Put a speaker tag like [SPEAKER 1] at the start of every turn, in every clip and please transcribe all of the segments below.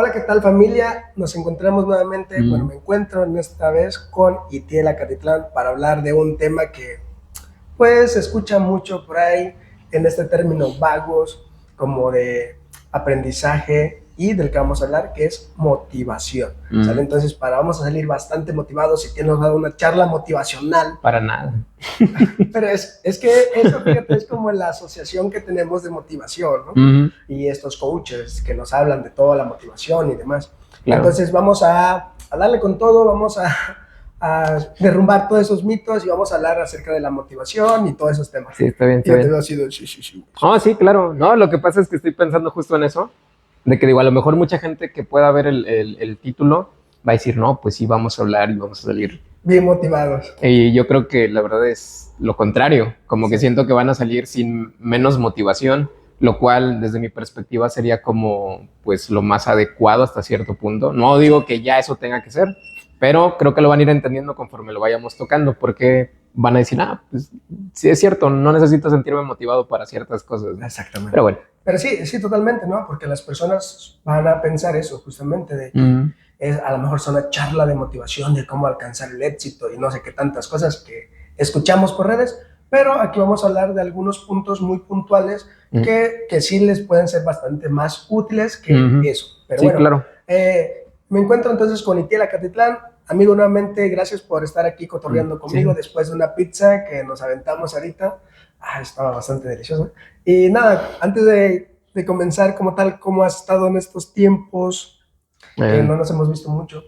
[SPEAKER 1] Hola, ¿qué tal familia? Nos encontramos nuevamente, bueno, me encuentro en esta vez con Itiel Acatitlán para hablar de un tema que pues se escucha mucho por ahí en este término vagos como de aprendizaje y del que vamos a hablar, que es motivación. ¿Sale? Entonces, vamos a salir bastante motivados y nos dado una charla motivacional.
[SPEAKER 2] Para nada.
[SPEAKER 1] Pero es que eso, fíjate, es como la asociación que tenemos de motivación, ¿no? Y estos coaches que nos hablan de toda la motivación y demás. Claro. Entonces, vamos a darle con todo, vamos a derrumbar todos esos mitos y vamos a hablar acerca de la motivación y todos esos temas.
[SPEAKER 2] Sí, está bien, está
[SPEAKER 1] y
[SPEAKER 2] bien.
[SPEAKER 1] Te veo así de sí.
[SPEAKER 2] Oh, sí, claro. No, lo que pasa es que estoy pensando justo en eso, de que digo, a lo mejor mucha gente que pueda ver el título va a decir, no, pues sí, vamos a hablar y vamos a salir
[SPEAKER 1] bien motivados.
[SPEAKER 2] Y yo creo que la verdad es lo contrario, como que siento que van a salir sin menos motivación, lo cual desde mi perspectiva sería como pues lo más adecuado hasta cierto punto. No digo que ya eso tenga que ser, pero creo que lo van a ir entendiendo conforme lo vayamos tocando, porque van a decir, pues sí es cierto, no necesito sentirme motivado para ciertas cosas, ¿no?
[SPEAKER 1] Exactamente.
[SPEAKER 2] Pero bueno.
[SPEAKER 1] Pero sí, totalmente, ¿no? Porque las personas van a pensar eso justamente de que a lo mejor es una charla de motivación de cómo alcanzar el éxito y no sé qué tantas cosas que escuchamos por redes, pero aquí vamos a hablar de algunos puntos muy puntuales que sí les pueden ser bastante más útiles que eso. Pero
[SPEAKER 2] sí,
[SPEAKER 1] bueno,
[SPEAKER 2] claro.
[SPEAKER 1] Me encuentro entonces con Itiel Acatitlán. Amigo, nuevamente, gracias por estar aquí cotorreando conmigo después de una pizza que nos aventamos ahorita. Estaba bastante deliciosa. Y nada, antes de comenzar como tal, ¿cómo has estado en estos tiempos que no nos hemos visto mucho?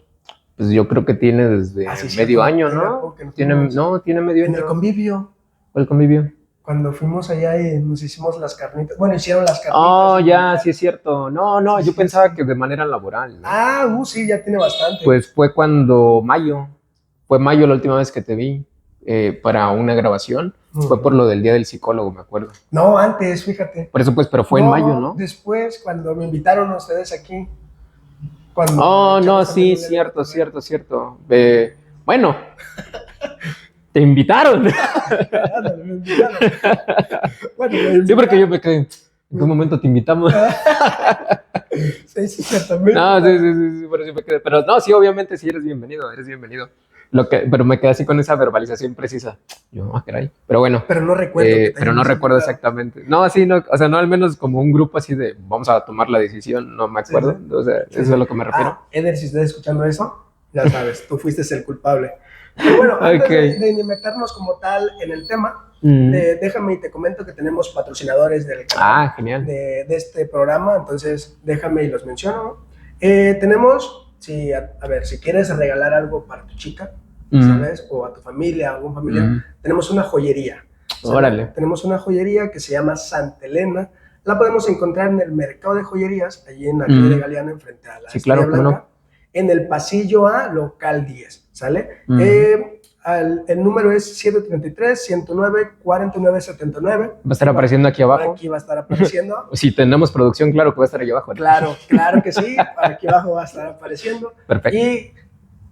[SPEAKER 2] Pues yo creo que tiene desde medio año, ¿no? Tiene medio año.
[SPEAKER 1] En el convivio.
[SPEAKER 2] ¿Cuál convivio?
[SPEAKER 1] Cuando fuimos allá y nos hicimos las carnitas. Bueno, hicieron las carnitas.
[SPEAKER 2] Oh, ya, sí es cierto. No, sí, yo pensaba que de manera laboral, ¿no?
[SPEAKER 1] Sí, ya tiene bastante.
[SPEAKER 2] Pues fue fue mayo la última vez que te vi para una grabación. Fue por lo del Día del Psicólogo, me acuerdo.
[SPEAKER 1] No, antes, fíjate.
[SPEAKER 2] Por eso pues, pero fue en mayo, ¿no?
[SPEAKER 1] Después, cuando me invitaron a ustedes aquí.
[SPEAKER 2] No, sí, cierto. Bueno, te invitaron.
[SPEAKER 1] Me invitaron. Bueno,
[SPEAKER 2] sí, porque yo me quedé, ¿en qué momento te invitamos?
[SPEAKER 1] sí, ciertamente.
[SPEAKER 2] No, sí, por eso me quedé. Pero no, sí, obviamente sí eres bienvenido. Pero me quedé así con esa verbalización precisa. Yo, caray. Pero bueno.
[SPEAKER 1] Pero no recuerdo.
[SPEAKER 2] Pero no recuerdo exactamente. No, sí, no, o sea, no al menos como un grupo así de vamos a tomar la decisión, no me acuerdo. Sí. O sea, eso es a lo que me refiero.
[SPEAKER 1] Eder, si estás escuchando eso, ya sabes, tú fuiste el culpable. Pero bueno, antes de meternos como tal en el tema, déjame y te comento que tenemos patrocinadores del canal,
[SPEAKER 2] genial.
[SPEAKER 1] de este programa, entonces déjame y los menciono. Tenemos, a ver, si quieres regalar algo para tu chica, ¿sabes? O a tu familia, a algún familiar, tenemos una joyería.
[SPEAKER 2] Órale.
[SPEAKER 1] Tenemos una joyería que se llama Santa Elena. La podemos encontrar en el mercado de joyerías, allí en la calle de Galeana, enfrente a la Estrella Blanca, en el pasillo A, local 10, ¿sale? El número es 733-109-4979.
[SPEAKER 2] Va a estar apareciendo aquí abajo.
[SPEAKER 1] Aquí va a estar apareciendo.
[SPEAKER 2] Si tenemos producción, claro que va a estar aquí abajo.
[SPEAKER 1] Claro que sí. Aquí abajo va a estar apareciendo.
[SPEAKER 2] Perfecto.
[SPEAKER 1] Y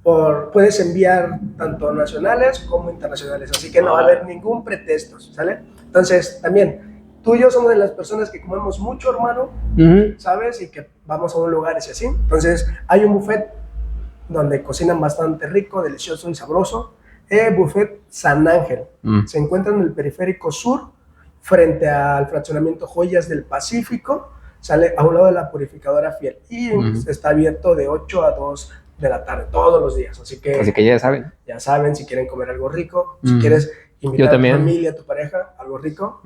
[SPEAKER 1] puedes enviar tanto nacionales como internacionales. Así que no va a haber ningún pretexto, ¿sale? Entonces, también, tú y yo somos de las personas que comemos mucho, hermano, ¿sabes? Y que vamos a un lugar y así. Entonces, hay un buffet donde cocinan bastante rico, delicioso y sabroso. Buffet San Ángel. Se encuentra en el periférico sur, frente al fraccionamiento Joyas del Pacífico, sale a un lado de la purificadora Fiel. Y está abierto de 8 a 2 de la tarde, todos los días. Así que
[SPEAKER 2] ya saben.
[SPEAKER 1] Ya saben, si quieren comer algo rico, si quieres invitar a tu familia, a tu pareja, algo rico,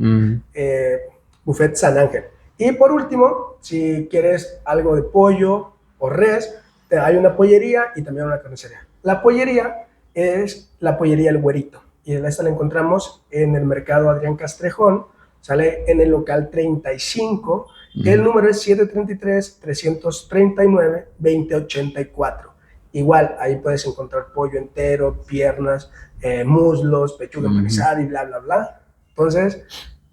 [SPEAKER 1] Buffet San Ángel. Y por último, si quieres algo de pollo o res, hay una pollería y también una carnicería. La pollería es la pollería El Güerito, y esta la encontramos en el mercado Adrián Castrejón, sale en el local 35, el número es 733-339-2084. Igual, ahí puedes encontrar pollo entero, piernas, muslos, pechuga empanizada y bla, bla, bla. Entonces,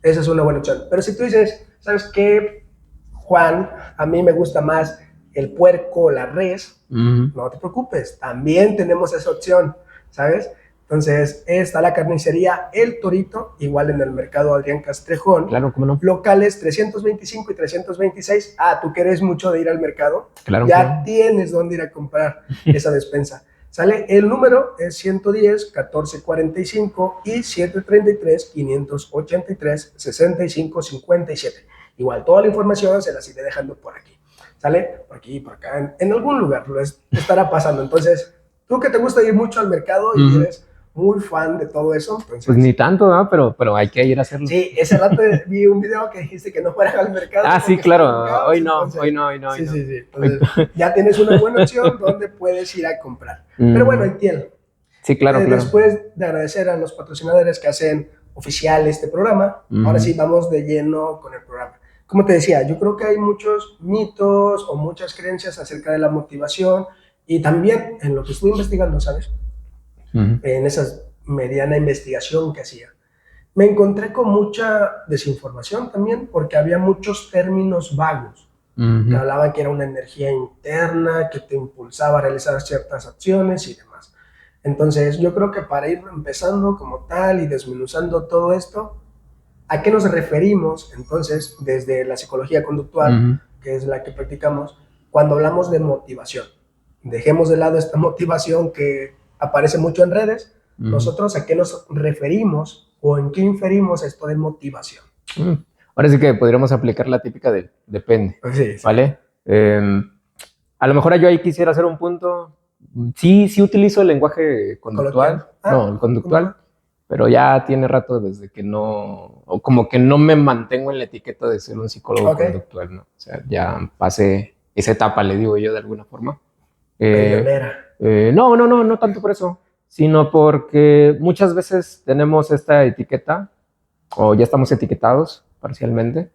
[SPEAKER 1] esa es una buena opción. Pero si tú dices, ¿sabes qué, Juan? A mí me gusta más el puerco o la res, no te preocupes, también tenemos esa opción, ¿sabes? Entonces, está la carnicería El Torito, igual en el mercado Adrián Castrejón.
[SPEAKER 2] Claro, cómo no.
[SPEAKER 1] Locales 325 y 326. Tú que eres mucho de ir al mercado,
[SPEAKER 2] claro,
[SPEAKER 1] ya tienes dónde ir a comprar esa despensa. ¿Sale? El número es 110-1445 y 733-583-6557. Igual, toda la información se las iré dejando por aquí. ¿Sale? Por aquí, por acá, en algún lugar lo estará pasando. Entonces, tú que te gusta ir mucho al mercado y eres muy fan de todo eso. Entonces,
[SPEAKER 2] pues ni tanto, ¿no? Pero hay que ir a hacerlo.
[SPEAKER 1] Sí, ese rato vi un video que dijiste que no fuera al mercado.
[SPEAKER 2] Sí, claro. Hoy no,
[SPEAKER 1] entonces,
[SPEAKER 2] hoy no.
[SPEAKER 1] Sí. Entonces, ya tienes una buena opción donde puedes ir a comprar. Pero bueno, Itiel.
[SPEAKER 2] Sí, claro.
[SPEAKER 1] Después de agradecer a los patrocinadores que hacen oficial este programa, ahora sí vamos de lleno con el programa. Como te decía, yo creo que hay muchos mitos o muchas creencias acerca de la motivación y también en lo que estuve investigando, ¿sabes? En esa mediana investigación que hacía. Me encontré con mucha desinformación también porque había muchos términos vagos que hablaban que era una energía interna que te impulsaba a realizar ciertas acciones y demás. Entonces yo creo que para ir empezando como tal y desmenuzando todo esto, ¿a qué nos referimos entonces desde la psicología conductual, que es la que practicamos, cuando hablamos de motivación? Dejemos de lado esta motivación que aparece mucho en redes. Nosotros, ¿a qué nos referimos o en qué inferimos esto de motivación?
[SPEAKER 2] Ahora sí que podríamos aplicar la típica de depende,
[SPEAKER 1] sí.
[SPEAKER 2] ¿vale? A lo mejor yo ahí quisiera hacer un punto. Sí utilizo el lenguaje conductual, el conductual, pero ya tiene rato desde que no, o como que no me mantengo en la etiqueta de ser un psicólogo conductual, ¿no? O sea, ya pasé esa etapa, le digo yo de alguna forma. No tanto por eso, sino porque muchas veces tenemos esta etiqueta, o ya estamos etiquetados parcialmente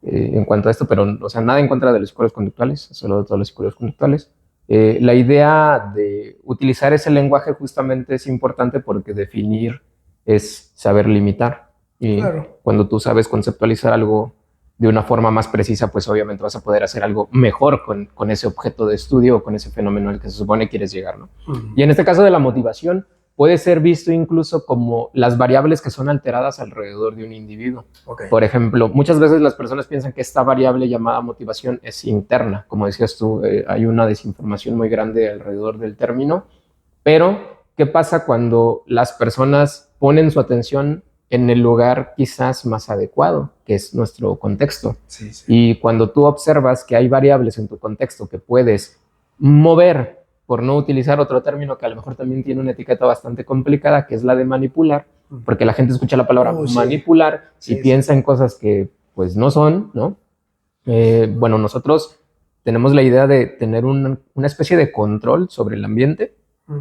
[SPEAKER 2] en cuanto a esto, pero, o sea, nada en contra de los psicólogos conductuales, solo de todos los psicólogos conductuales. La idea de utilizar ese lenguaje justamente es importante porque definir es saber limitar. Y cuando tú sabes conceptualizar algo de una forma más precisa, pues obviamente vas a poder hacer algo mejor con ese objeto de estudio o con ese fenómeno al que se supone quieres llegar, ¿no? Y en este caso de la motivación, puede ser visto incluso como las variables que son alteradas alrededor de un individuo. Por ejemplo, muchas veces las personas piensan que esta variable llamada motivación es interna. Como decías tú, hay una desinformación muy grande alrededor del término. Pero, ¿qué pasa cuando las personas ponen su atención en el lugar quizás más adecuado, que es nuestro contexto? Y cuando tú observas que hay variables en tu contexto que puedes mover, por no utilizar otro término que a lo mejor también tiene una etiqueta bastante complicada, que es la de manipular, porque la gente escucha la palabra manipular y piensa en cosas que pues no son, ¿no? Bueno, nosotros tenemos la idea de tener una especie de control sobre el ambiente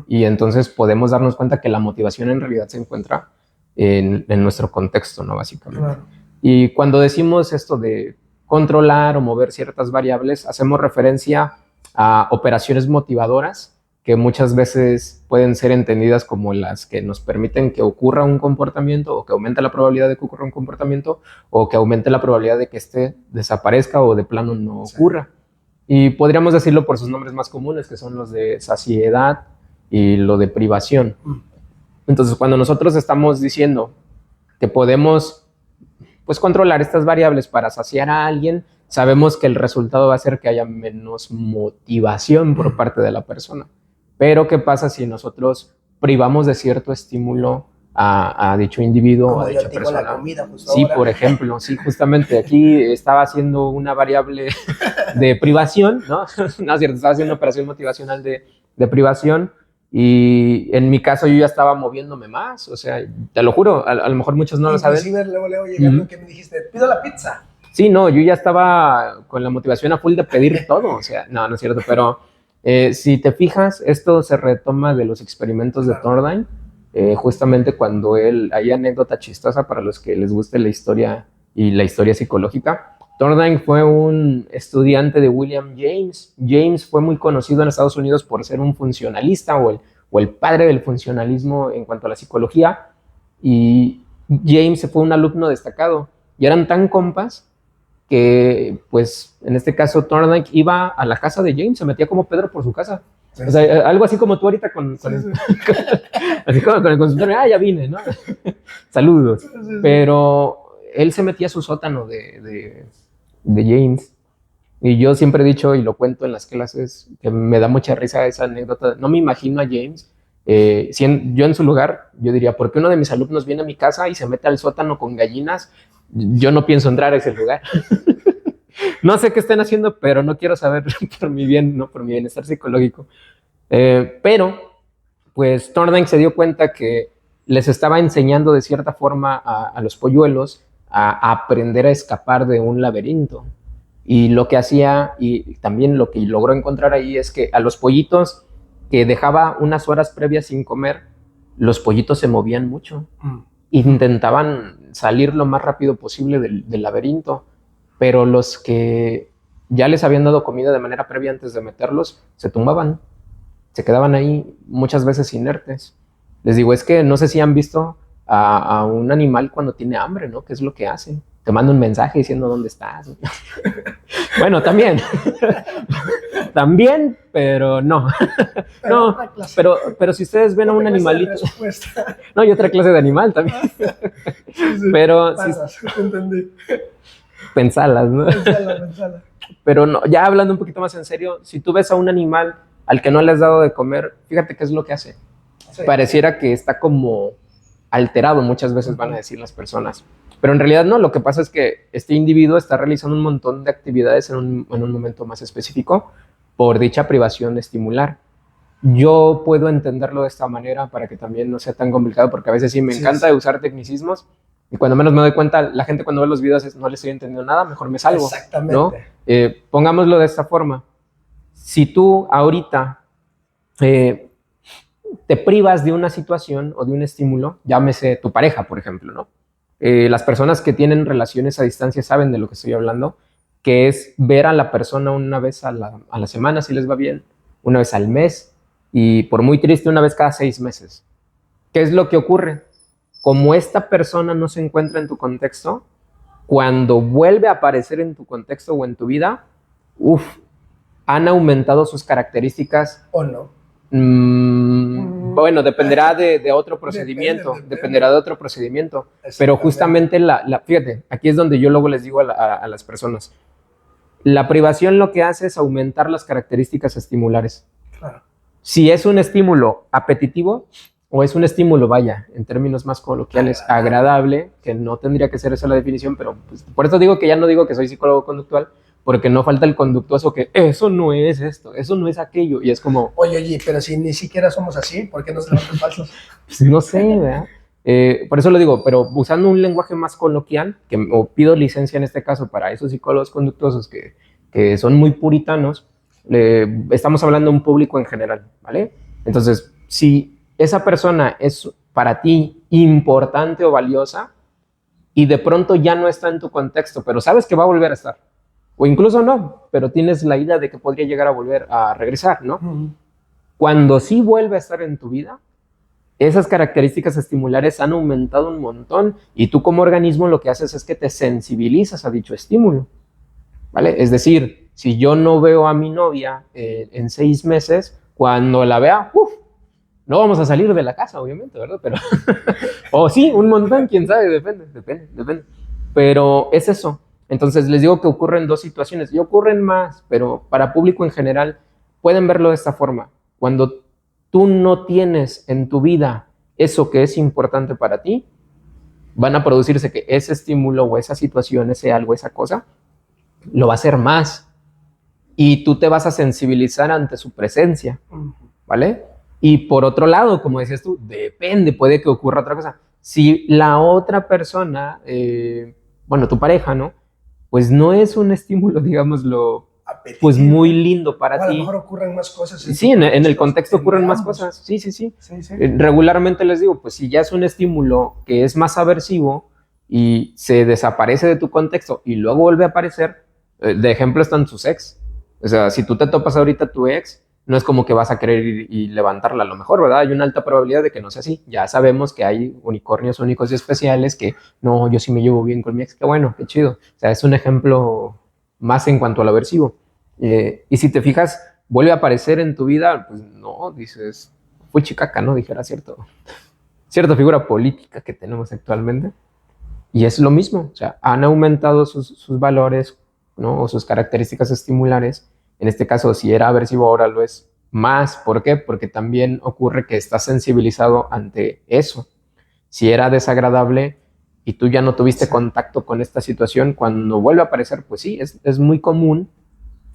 [SPEAKER 2] y entonces podemos darnos cuenta que la motivación en realidad se encuentra en nuestro contexto, ¿no? Básicamente. Y cuando decimos esto de controlar o mover ciertas variables, hacemos referencia a operaciones motivadoras que muchas veces pueden ser entendidas como las que nos permiten que ocurra un comportamiento o que aumente la probabilidad de que ocurra un comportamiento o que aumente la probabilidad de que este desaparezca o de plano no ocurra. Y podríamos decirlo por sus nombres más comunes, que son los de saciedad y lo de privación. Entonces, cuando nosotros estamos diciendo que podemos pues controlar estas variables para saciar a alguien, sabemos que el resultado va a ser que haya menos motivación por parte de la persona. Pero, ¿qué pasa si nosotros privamos de cierto estímulo a dicho individuo o a dicha persona?
[SPEAKER 1] La comida, pues,
[SPEAKER 2] sí, por ejemplo, sí, justamente aquí estaba haciendo una variable de privación, ¿no? No es cierto, estaba haciendo una operación motivacional de privación. Y en mi caso yo ya estaba moviéndome más, o sea, te lo juro, a lo mejor muchos no lo saben.
[SPEAKER 1] Luego llegando que me dijiste, pido la pizza.
[SPEAKER 2] Sí, no, yo ya estaba con la motivación a full de pedir todo, o sea, no es cierto, pero si te fijas, esto se retoma de los experimentos de Thorndike, justamente cuando hay anécdota chistosa para los que les guste la historia y la historia psicológica. Thorndike fue un estudiante de William James. James fue muy conocido en Estados Unidos por ser un funcionalista o el padre del funcionalismo en cuanto a la psicología. Y James fue un alumno destacado. Y eran tan compas que, pues, en este caso, Thorndike iba a la casa de James, se metía como Pedro por su casa. O sea, algo así como tú ahorita así como con el consultorio, ya vine, ¿no? Saludos. Pero él se metía a su sótano de James. Y yo siempre he dicho, y lo cuento en las clases, que me da mucha risa esa anécdota. No me imagino a James. Yo en su lugar, yo diría, ¿por qué uno de mis alumnos viene a mi casa y se mete al sótano con gallinas? Yo no pienso entrar a ese lugar. No sé qué estén haciendo, pero no quiero saber por mi bien, ¿no? Por mi bienestar psicológico. Pero, pues, Thorndike se dio cuenta que les estaba enseñando de cierta forma a los polluelos a aprender a escapar de un laberinto. Y lo que hacía, y también lo que logró encontrar ahí, es que a los pollitos que dejaba unas horas previas sin comer, los pollitos se movían mucho. Intentaban salir lo más rápido posible del laberinto, pero los que ya les habían dado comida de manera previa antes de meterlos, se tumbaban, se quedaban ahí muchas veces inertes. Les digo, es que no sé si han visto a un animal cuando tiene hambre, ¿no? ¿Qué es lo que hace? Te manda un mensaje diciendo dónde estás. Bueno, también. También, pero no. No, pero si ustedes ven a un animalito. No, y otra clase de animal también. Pero
[SPEAKER 1] pasas, entendí.
[SPEAKER 2] Pensalas, ¿no?
[SPEAKER 1] Pensala.
[SPEAKER 2] Pero no, ya hablando un poquito más en serio, si tú ves a un animal al que no le has dado de comer, fíjate qué es lo que hace. Sí. Pareciera que está como alterado, muchas veces van a decir las personas. Pero en realidad no, lo que pasa es que este individuo está realizando un montón de actividades en un momento más específico por dicha privación estimular. Yo puedo entenderlo de esta manera para que también no sea tan complicado, porque a veces sí me encanta usar tecnicismos y cuando menos me doy cuenta, la gente cuando ve los videos es, no le estoy entendiendo nada, mejor me salgo.
[SPEAKER 1] Exactamente.
[SPEAKER 2] ¿No? Pongámoslo de esta forma. Si tú ahorita te privas de una situación o de un estímulo, llámese tu pareja, por ejemplo, ¿no? Las personas que tienen relaciones a distancia saben de lo que estoy hablando, que es ver a la persona una vez a la semana, si les va bien, una vez al mes, y por muy triste, una vez cada 6 meses. ¿Qué es lo que ocurre? Como esta persona no se encuentra en tu contexto, cuando vuelve a aparecer en tu contexto o en tu vida, han aumentado sus características.
[SPEAKER 1] ¿O no?
[SPEAKER 2] Bueno, dependerá de otro procedimiento, dependerá de otro procedimiento, pero justamente fíjate, aquí es donde yo luego les digo a las personas, la privación lo que hace es aumentar las características estimulares.
[SPEAKER 1] Claro.
[SPEAKER 2] Si es un estímulo apetitivo o es un estímulo, vaya, en términos más coloquiales, agradable, que no tendría que ser esa la definición, pero pues, por eso digo que ya no digo que soy psicólogo conductual, porque no falta el conductuoso que eso no es esto, eso no es aquello, y es como...
[SPEAKER 1] Oye, pero si ni siquiera somos así, ¿por qué nos levantan falsos?
[SPEAKER 2] Pues no sé, ¿verdad? Por eso lo digo, pero usando un lenguaje más coloquial, o pido licencia en este caso para esos psicólogos conductuosos que son muy puritanos, estamos hablando de un público en general, ¿vale? Entonces, si esa persona es para ti importante o valiosa, y de pronto ya no está en tu contexto, pero sabes que va a volver a estar, o incluso no, pero tienes la idea de que podría llegar a volver a regresar, ¿no? Cuando sí vuelve a estar en tu vida, esas características estimulares han aumentado un montón y tú como organismo lo que haces es que te sensibilizas a dicho estímulo, ¿vale? Es decir, si yo no veo a mi novia en 6 meses, cuando la vea, no vamos a salir de la casa, obviamente, ¿verdad? Pero o sí, un montón, quién sabe, depende. Pero es eso. Entonces les digo que ocurren 2 situaciones, y ocurren más, pero para público en general pueden verlo de esta forma. Cuando tú no tienes en tu vida eso que es importante para ti, van a producirse que ese estímulo o esa situación, ese algo, esa cosa, lo va a hacer más. Y tú te vas a sensibilizar ante su presencia, ¿vale? Y por otro lado, como decías tú, depende, puede que ocurra otra cosa. Si la otra persona, tu pareja, ¿no? Pues no es un estímulo, digámoslo, apetitivo, pues muy lindo para ti.
[SPEAKER 1] A lo mejor ocurren más cosas.
[SPEAKER 2] Sí, en el contexto ocurren más cosas. Sí. Regularmente les digo, pues si ya es un estímulo que es más aversivo y se desaparece de tu contexto y luego vuelve a aparecer, de ejemplo están tus ex. O sea, si tú te topas ahorita a tu ex, no es como que vas a querer ir y levantarla a lo mejor, ¿verdad? Hay una alta probabilidad de que no sea así. Ya sabemos que hay unicornios únicos y especiales que, no, yo sí me llevo bien con mi ex. Qué bueno, qué chido. O sea, es un ejemplo más en cuanto al aversivo. Y si te fijas, vuelve a aparecer en tu vida, pues no, dices, fue chicaca, ¿no? Dijera cierta figura política que tenemos actualmente. Y es lo mismo, o sea, han aumentado sus valores, ¿no? O sus características estimulares. En este caso, si era aversivo, ahora lo es más. ¿Por qué? Porque también ocurre que estás sensibilizado ante eso. Si era desagradable y tú ya no tuviste contacto con esta situación, cuando vuelve a aparecer, pues sí, es muy común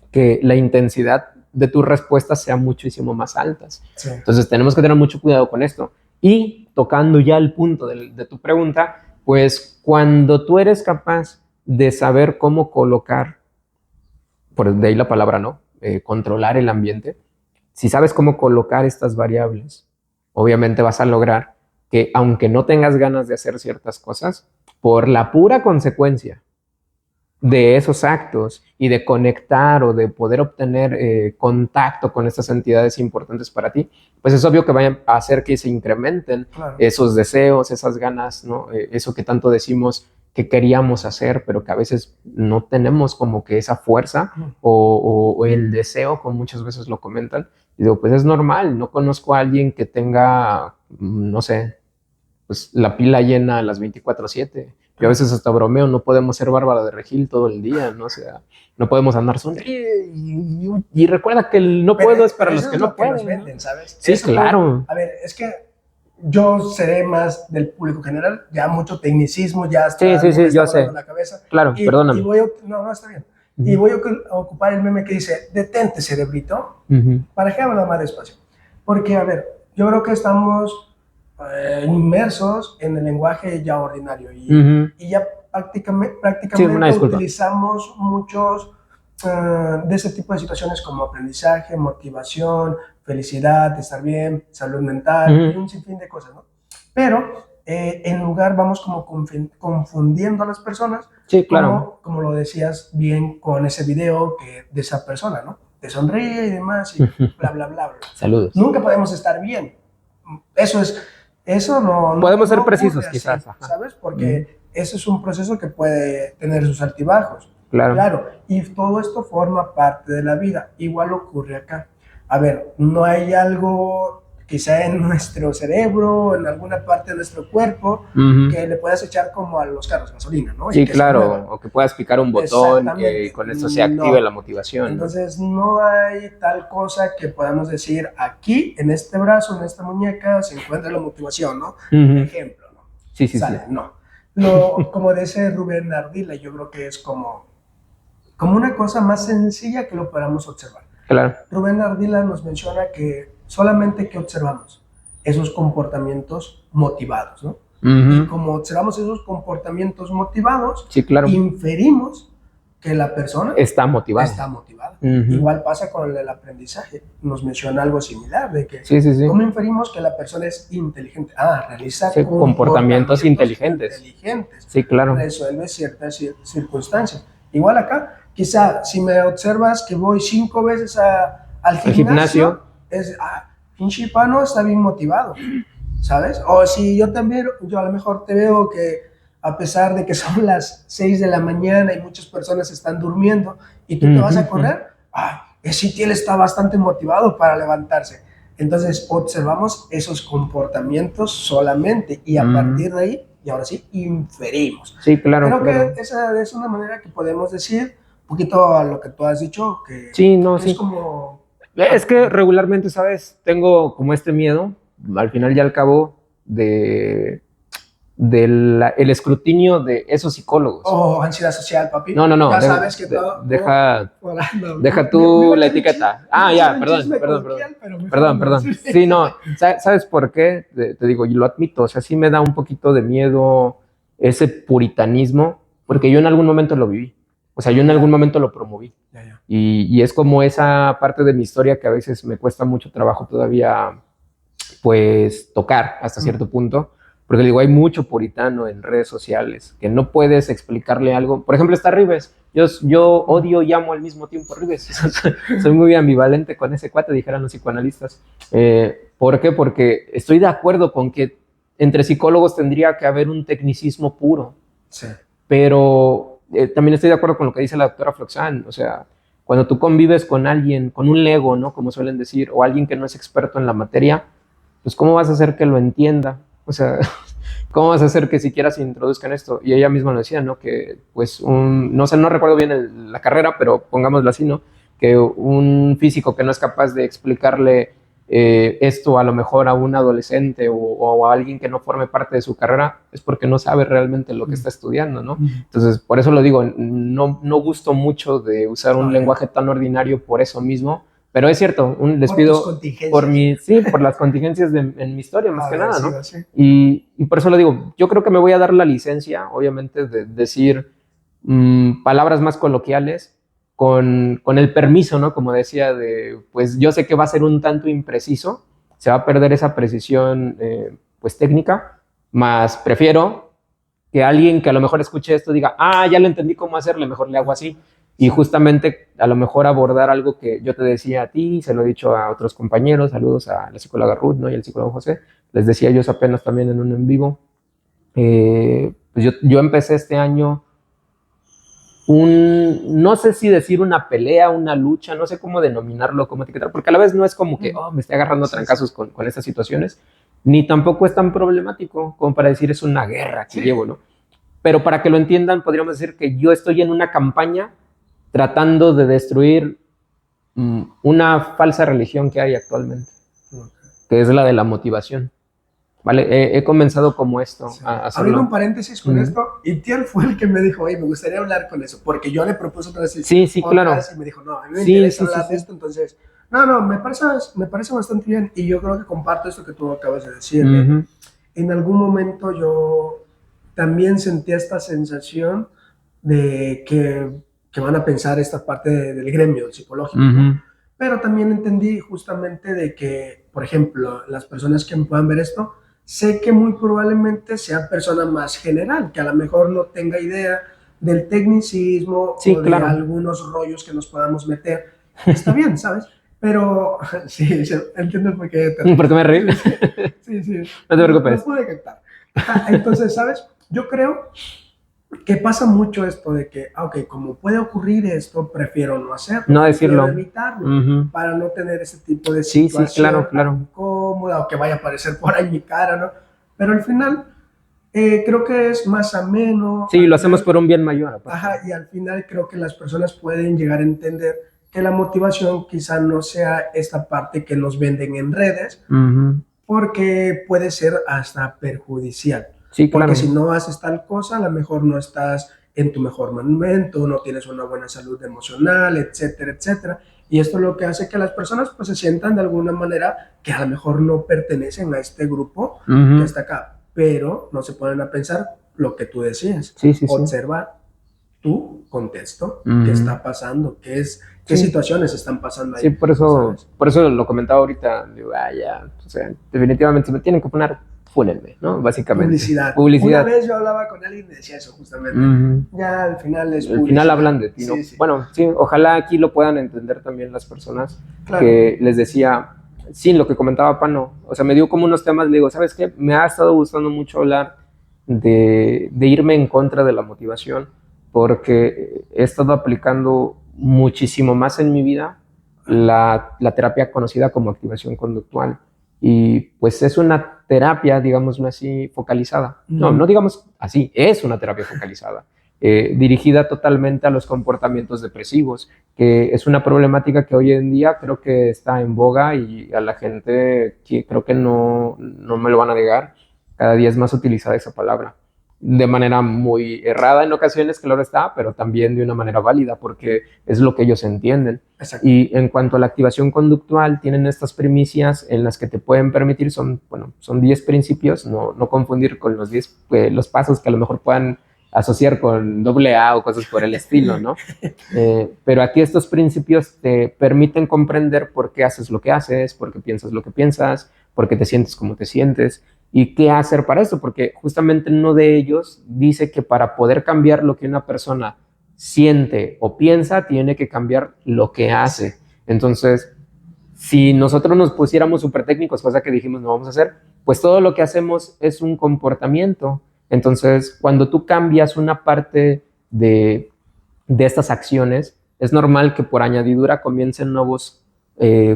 [SPEAKER 2] que la intensidad de tus respuestas sea muchísimo más altas. Sí. Entonces tenemos que tener mucho cuidado con esto. Y tocando ya el punto de tu pregunta, pues cuando tú eres capaz de saber cómo colocar, por de ahí la palabra, ¿no? Controlar el ambiente, si sabes cómo colocar estas variables, obviamente vas a lograr que aunque no tengas ganas de hacer ciertas cosas, por la pura consecuencia de esos actos y de conectar o de poder obtener contacto con estas entidades importantes para ti, pues es obvio que vayan a hacer que se incrementen esos deseos, esas ganas, ¿no? Eso que tanto decimos que queríamos hacer, pero que a veces no tenemos como que esa fuerza o el deseo, como muchas veces lo comentan. Y digo, pues es normal, no conozco a alguien que tenga, no sé, pues la pila llena a las 24/7. Yo a veces hasta bromeo, no podemos ser Bárbara de Regil todo el día, ¿no? O sea, no podemos andar sonriendo. Y recuerda que el no puedo es para los que no pueden.
[SPEAKER 1] Venden, ¿sabes?
[SPEAKER 2] Sí, eso, claro.
[SPEAKER 1] A ver, es que yo seré más del público general, ya mucho tecnicismo, ya está.
[SPEAKER 2] Sí, yo sé.
[SPEAKER 1] La cabeza.
[SPEAKER 2] Claro, perdóname.
[SPEAKER 1] No, está bien. Y voy a ocupar el meme que dice, detente, cerebrito, para que hable más despacio. Porque, a ver, yo creo que estamos inmersos en el lenguaje ya ordinario y ya prácticamente utilizamos muchos de ese tipo de situaciones como aprendizaje, motivación, felicidad, estar bien, salud mental, y un sinfín de cosas, ¿no? Pero en lugar vamos como confundiendo a las personas,
[SPEAKER 2] sí, claro.
[SPEAKER 1] Como lo decías bien con ese video de esa persona, ¿no? Te sonríe y demás y bla, bla, bla, bla.
[SPEAKER 2] Saludos.
[SPEAKER 1] Nunca podemos estar bien. Eso no
[SPEAKER 2] podemos ser precisos, así, quizás.
[SPEAKER 1] ¿Sabes? Porque ese es un proceso que puede tener sus altibajos.
[SPEAKER 2] Claro.
[SPEAKER 1] Y todo esto forma parte de la vida. Igual ocurre acá. A ver, no hay algo quizá en nuestro cerebro, en alguna parte de nuestro cuerpo, que le puedas echar como a los carros gasolina, ¿no?
[SPEAKER 2] Sí, claro, o que puedas picar un botón y con eso se active la motivación.
[SPEAKER 1] Entonces, no hay tal cosa que podamos decir aquí, en este brazo, en esta muñeca, se encuentra la motivación, ¿no? Ejemplo, ¿no?
[SPEAKER 2] Sí.
[SPEAKER 1] No. Como dice Rubén Ardila, yo creo que es como una cosa más sencilla que lo podamos observar.
[SPEAKER 2] Claro.
[SPEAKER 1] Rubén Ardila nos menciona que solamente que observamos esos comportamientos motivados, ¿no? Y como observamos esos comportamientos motivados,
[SPEAKER 2] sí, claro,
[SPEAKER 1] inferimos que la persona
[SPEAKER 2] está motivada.
[SPEAKER 1] Igual pasa con el aprendizaje. Nos menciona algo similar, de que ¿cómo inferimos que la persona es inteligente? Realiza
[SPEAKER 2] comportamientos inteligentes. Sí, claro.
[SPEAKER 1] Resuelve ciertas circunstancias. Igual acá, quizá si me observas que voy 5 veces al gimnasio, es, pinche Pano está bien motivado, ¿sabes? O si yo a lo mejor te veo que a pesar de que son las 6 de la mañana y muchas personas están durmiendo y tú te vas a correr, él está bastante motivado para levantarse. Entonces observamos esos comportamientos solamente y a partir de ahí, y ahora sí, inferimos.
[SPEAKER 2] Sí, claro.
[SPEAKER 1] Creo que esa es una manera que podemos decir, un poquito a lo que tú has dicho, que es como...
[SPEAKER 2] Es que regularmente, ¿sabes? Tengo como este miedo, al final y al cabo, del el escrutinio de esos psicólogos.
[SPEAKER 1] Ansiedad social, papi.
[SPEAKER 2] No.
[SPEAKER 1] Ya sabes que todo...
[SPEAKER 2] Deja tú la etiqueta. Perdón. Sí, no. ¿Sabes por qué? Te digo, y lo admito, o sea, sí me da un poquito de miedo ese puritanismo, porque yo en algún momento lo viví. O sea, yo en algún momento lo promoví. Y es como esa parte de mi historia que a veces me cuesta mucho trabajo todavía, pues, tocar hasta cierto punto. Porque digo, hay mucho puritano en redes sociales que no puedes explicarle algo. Por ejemplo, está Ribes. Yo odio y amo al mismo tiempo a Ribes. Soy muy ambivalente con ese cuate, dijeran los psicoanalistas. ¿Por qué? Porque estoy de acuerdo con que entre psicólogos tendría que haber un tecnicismo puro.
[SPEAKER 1] Sí.
[SPEAKER 2] Pero también estoy de acuerdo con lo que dice la doctora Floxán. O sea, cuando tú convives con alguien, con un lego, ¿no? Como suelen decir, o alguien que no es experto en la materia, pues ¿cómo vas a hacer que lo entienda? O sea, ¿cómo vas a hacer que siquiera se introduzca en esto? Y ella misma lo decía, ¿no? Que pues no sé, no recuerdo bien la carrera, pero pongámoslo así, ¿no? Que un físico que no es capaz de explicarle esto a lo mejor a un adolescente o a alguien que no forme parte de su carrera, es porque no sabe realmente lo que está estudiando, ¿no? Entonces, por eso lo digo, no gusto mucho de usar un lenguaje tan ordinario por eso mismo, pero es cierto, les pido por las contingencias en mi historia, más que nada, ¿no? Sí. Y por eso lo digo, yo creo que me voy a dar la licencia, obviamente, de decir palabras más coloquiales, con el permiso, ¿no? Como decía, pues yo sé que va a ser un tanto impreciso, se va a perder esa precisión, pues técnica, más prefiero que alguien que a lo mejor escuche esto diga, ya lo entendí cómo hacerle, mejor le hago así. Y justamente a lo mejor abordar algo que yo te decía a ti, se lo he dicho a otros compañeros, saludos a la psicóloga Ruth, ¿no? Y al psicólogo José, les decía yo apenas también en un en vivo, pues yo empecé este año no sé si decir una pelea, una lucha, no sé cómo denominarlo, cómo etiquetar, porque a la vez no es como que me esté agarrando a trancazos con estas situaciones, ni tampoco es tan problemático como para decir es una guerra que llevo, ¿no? Pero para que lo entiendan, podríamos decir que yo estoy en una campaña tratando de destruir una falsa religión que hay actualmente, que es la de la motivación. Vale, he comenzado como esto.
[SPEAKER 1] Sí. Abriendo un paréntesis con esto, Itiel fue el que me dijo, oye, me gustaría hablar con eso, porque yo le propuse otra vez.
[SPEAKER 2] Sí, claro.
[SPEAKER 1] Y me dijo, no, a mí me interesa hablar de esto, entonces, no, me parece bastante bien, y yo creo que comparto esto que tú acabas de decir. En algún momento yo también sentí esta sensación de que van a pensar esta parte del gremio psicológico, ¿no? Pero también entendí justamente de que, por ejemplo, las personas que puedan ver esto, sé que muy probablemente sea persona más general, que a lo mejor no tenga idea del tecnicismo o de algunos rollos que nos podamos meter. Está bien, ¿sabes? Pero, sí, entiendo por qué
[SPEAKER 2] ¿Por qué me reí?
[SPEAKER 1] Sí.
[SPEAKER 2] No te preocupes.
[SPEAKER 1] No pude captar. Entonces, ¿sabes? Yo creo que pasa mucho esto de que, como puede ocurrir esto, prefiero no hacerlo.
[SPEAKER 2] No decirlo.
[SPEAKER 1] Prefiero evitarlo, para no tener ese tipo de situación
[SPEAKER 2] claro.
[SPEAKER 1] incómoda o que vaya a aparecer por ahí mi cara, ¿no? Pero al final, creo que es más ameno.
[SPEAKER 2] Sí, lo hacemos por un bien mayor.
[SPEAKER 1] Aparte. Y al final creo que las personas pueden llegar a entender que la motivación quizá no sea esta parte que nos venden en redes, porque puede ser hasta perjudicial.
[SPEAKER 2] Sí, claro.
[SPEAKER 1] Porque si no haces tal cosa, a lo mejor no estás en tu mejor momento, no tienes una buena salud emocional, etcétera, etcétera. Y esto es lo que hace que las personas pues se sientan de alguna manera que a lo mejor no pertenecen a este grupo que está acá, pero no se ponen a pensar lo que tú decías. Observa tu contexto, qué está pasando, qué situaciones están pasando ahí.
[SPEAKER 2] Sí, por eso lo comentaba ahorita, digo, o sea, definitivamente me tienen que poner fúnenme, ¿no? Básicamente.
[SPEAKER 1] Publicidad. Una vez yo hablaba con alguien y me decía eso justamente. Ya al final es publicidad.
[SPEAKER 2] Al final hablan de ti, ¿no? Sí. Bueno, sí, ojalá aquí lo puedan entender también las personas que les decía, lo que comentaba Pano, o sea, me dio como unos temas, le digo, ¿sabes qué? Me ha estado gustando mucho hablar de irme en contra de la motivación, porque he estado aplicando muchísimo más en mi vida la terapia conocida como activación conductual. Y pues es una terapia, digámoslo así, focalizada. No digamos así, es una terapia focalizada, dirigida totalmente a los comportamientos depresivos, que es una problemática que hoy en día creo que está en boga y a la gente creo que no me lo van a negar, cada día es más utilizada esa palabra. De manera muy errada en ocasiones, claro está, pero también de una manera válida, porque es lo que ellos entienden. Exacto. Y en cuanto a la activación conductual, tienen estas primicias en las que te pueden permitir, son 10 principios, no confundir con los 10 los pasos que a lo mejor puedan asociar con AA o cosas por el estilo, ¿no? Pero aquí estos principios te permiten comprender por qué haces lo que haces, por qué piensas lo que piensas, por qué te sientes como te sientes, y qué hacer para eso, porque justamente uno de ellos dice que para poder cambiar lo que una persona siente o piensa, tiene que cambiar lo que hace. Entonces, si nosotros nos pusiéramos súper técnicos, cosa que dijimos no vamos a hacer, pues todo lo que hacemos es un comportamiento. Entonces, cuando tú cambias una parte de estas acciones, es normal que por añadidura comiencen nuevos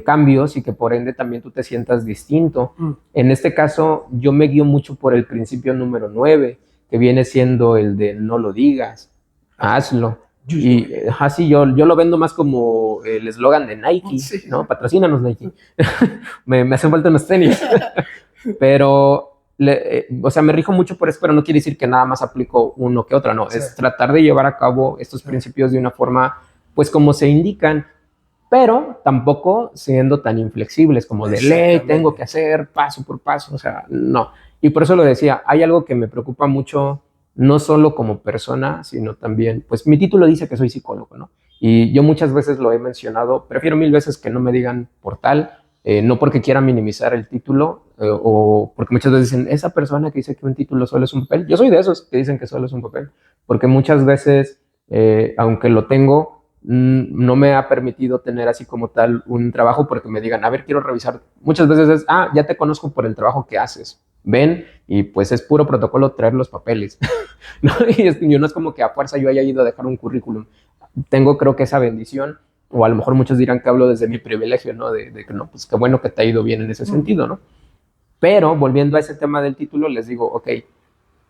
[SPEAKER 2] cambios y que por ende también tú te sientas distinto. En este caso, yo me guío mucho por el principio número 9, que viene siendo el de no lo digas, hazlo. Y así yo lo vendo más como el eslogan de Nike, sí, ¿no? Patrocínanos, Nike. me hacen falta unos tenis. Pero, o sea, me rijo mucho por eso, pero no quiere decir que nada más aplico uno que otro, no. Sí. Es tratar de llevar a cabo estos principios de una forma, pues como se indican, pero tampoco siendo tan inflexibles como de ley, tengo que hacer paso por paso, o sea, no. Y por eso lo decía, hay algo que me preocupa mucho, no solo como persona, sino también, pues mi título dice que soy psicólogo, ¿no? Y yo muchas veces lo he mencionado, prefiero 1000 veces que no me digan por tal, no porque quiera minimizar el título, o porque muchas veces dicen, esa persona que dice que un título solo es un papel, yo soy de esos que dicen que solo es un papel, porque muchas veces, aunque lo tengo, no me ha permitido tener así como tal un trabajo porque me digan, a ver, quiero revisar. Muchas veces es, ya te conozco por el trabajo que haces. Ven, y pues es puro protocolo traer los papeles. ¿No? Y no es como que a fuerza yo haya ido a dejar un currículum. Tengo, creo que esa bendición, o a lo mejor muchos dirán que hablo desde mi privilegio, ¿no? De que no, pues qué bueno que te ha ido bien en ese sentido, ¿no? Pero volviendo a ese tema del título, les digo, ok,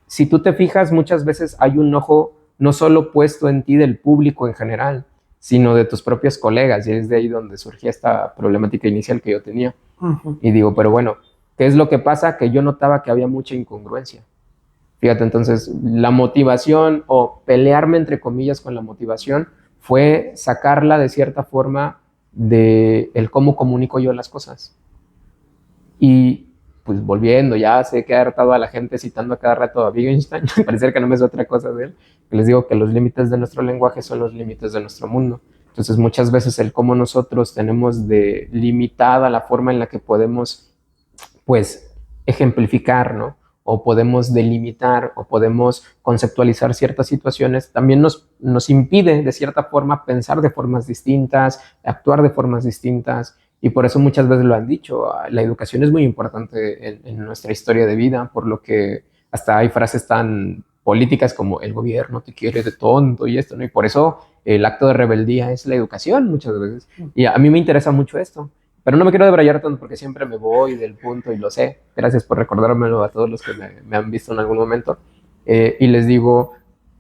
[SPEAKER 2] si tú te fijas, muchas veces hay un ojo no solo puesto en ti del público en general, sino de tus propios colegas, y es de ahí donde surgía esta problemática inicial que yo tenía. Y digo, pero bueno, ¿qué es lo que pasa? Que yo notaba que había mucha incongruencia. Fíjate, entonces, la motivación, o pelearme entre comillas con la motivación, fue sacarla de cierta forma de el cómo comunico yo las cosas. Y pues volviendo, ya sé que he hartado a la gente citando a cada rato a Wittgenstein, parecer que no me es otra cosa de él, que les digo que los límites de nuestro lenguaje son los límites de nuestro mundo. Entonces muchas veces el cómo nosotros tenemos de limitada la forma en la que podemos, pues, ejemplificar, ¿no? O podemos delimitar, o podemos conceptualizar ciertas situaciones, también nos impide de cierta forma pensar de formas distintas, actuar de formas distintas. Y por eso muchas veces lo han dicho, la educación es muy importante en nuestra historia de vida, por lo que hasta hay frases tan políticas como el gobierno te quiere de tonto y esto, ¿no? Y por eso el acto de rebeldía es la educación muchas veces. Y a mí me interesa mucho esto, pero no me quiero debrayar tanto porque siempre me voy del punto y lo sé. Gracias por recordármelo a todos los que me han visto en algún momento. Y les digo,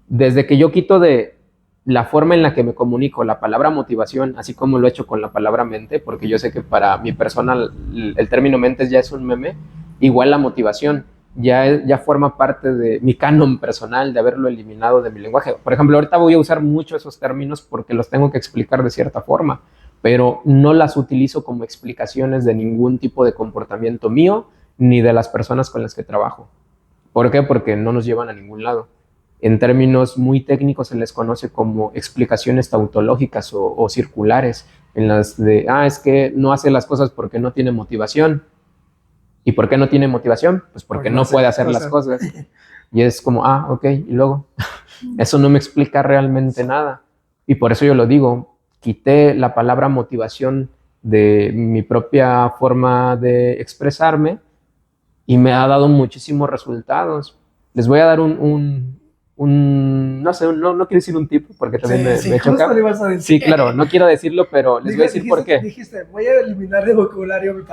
[SPEAKER 2] desde que yo quito de la forma en la que me comunico la palabra motivación, así como lo he hecho con la palabra mente, porque yo sé que para mi persona el término mente ya es un meme, igual la motivación ya forma parte de mi canon personal, de haberlo eliminado de mi lenguaje. Por ejemplo, ahorita voy a usar mucho esos términos porque los tengo que explicar de cierta forma, pero no las utilizo como explicaciones de ningún tipo de comportamiento mío ni de las personas con las que trabajo. ¿Por qué? Porque no nos llevan a ningún lado. En términos muy técnicos se les conoce como explicaciones tautológicas o circulares, en las de, es que no hace las cosas porque no tiene motivación. ¿Y por qué no tiene motivación? Pues porque no puede hacer las cosas. Y es como, ok, y luego, eso no me explica realmente nada. Y por eso yo lo digo, quité la palabra motivación de mi propia forma de expresarme y me ha dado muchísimos resultados. Les voy a dar no sé, no quiero decir un tip porque también me choca. Sí, claro, no quiero decirlo, pero les voy a decir por qué.
[SPEAKER 1] Dijiste, voy a eliminar de vocabulario la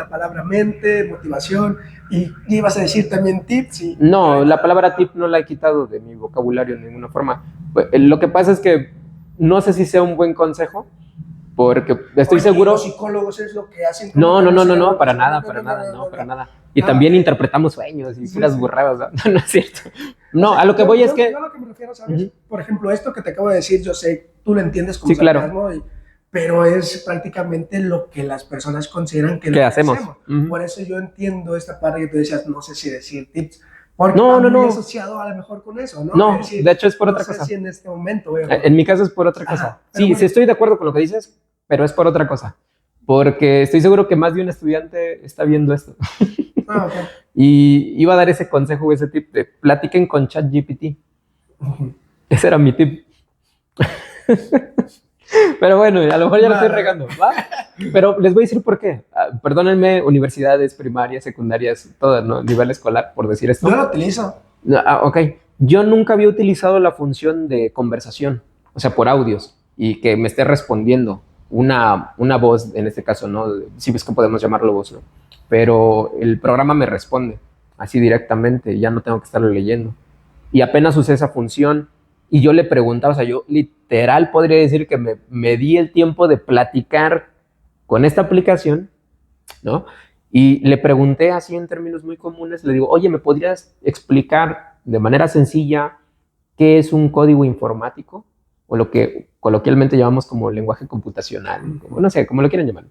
[SPEAKER 1] palabra mente, motivación, y ibas a decir también tips.
[SPEAKER 2] No, la palabra tip no la he quitado de mi vocabulario de ninguna forma. Lo que pasa es que no sé si sea un buen consejo, porque estoy seguro...
[SPEAKER 1] Los psicólogos es lo que hacen...
[SPEAKER 2] No, para nada. Y también interpretamos sueños y puras burradas, no es cierto. No, a lo que voy es que...
[SPEAKER 1] Yo a lo que me refiero, ¿sabes? Por ejemplo, esto que te acabo de decir, yo sé, tú lo entiendes como
[SPEAKER 2] sarcasmo,
[SPEAKER 1] claro. Pero es prácticamente lo que las personas consideran que
[SPEAKER 2] hacemos.
[SPEAKER 1] Por eso yo entiendo esta parte que tú decías, no sé si decir tips, porque
[SPEAKER 2] no.
[SPEAKER 1] asociado a lo mejor con eso, ¿no?
[SPEAKER 2] No, decir, de hecho es por otra cosa.
[SPEAKER 1] No sé si en este momento...
[SPEAKER 2] En mi caso es por otra cosa. Sí, bueno. Sí estoy de acuerdo con lo que dices, pero es por otra cosa. Porque estoy seguro que más de un estudiante está viendo esto.
[SPEAKER 1] Okay.
[SPEAKER 2] Y iba a dar ese consejo, ese tip de platiquen con ChatGPT. Ese era mi tip. Pero bueno, a lo mejor ya lo estoy regando, ¿va? Pero les voy a decir por qué. Perdónenme, universidades, primarias, secundarias, todo, ¿no? Nivel escolar, por decir esto.
[SPEAKER 1] Yo lo utilizo.
[SPEAKER 2] Ok. Yo nunca había utilizado la función de conversación, o sea, por audios. y que me esté respondiendo una voz, en este caso, ¿no? Si ves que podemos llamarlo voz, ¿no? Pero el programa me responde así directamente, ya no tengo que estarlo leyendo. Y apenas usé esa función y yo le preguntaba, o sea, yo literal podría decir que me di el tiempo de platicar con esta aplicación, ¿no? Y le pregunté así en términos muy comunes, le digo, oye, ¿me podrías explicar de manera sencilla qué es un código informático? O lo que coloquialmente llamamos como lenguaje computacional, como, no sé, como lo quieran llamar.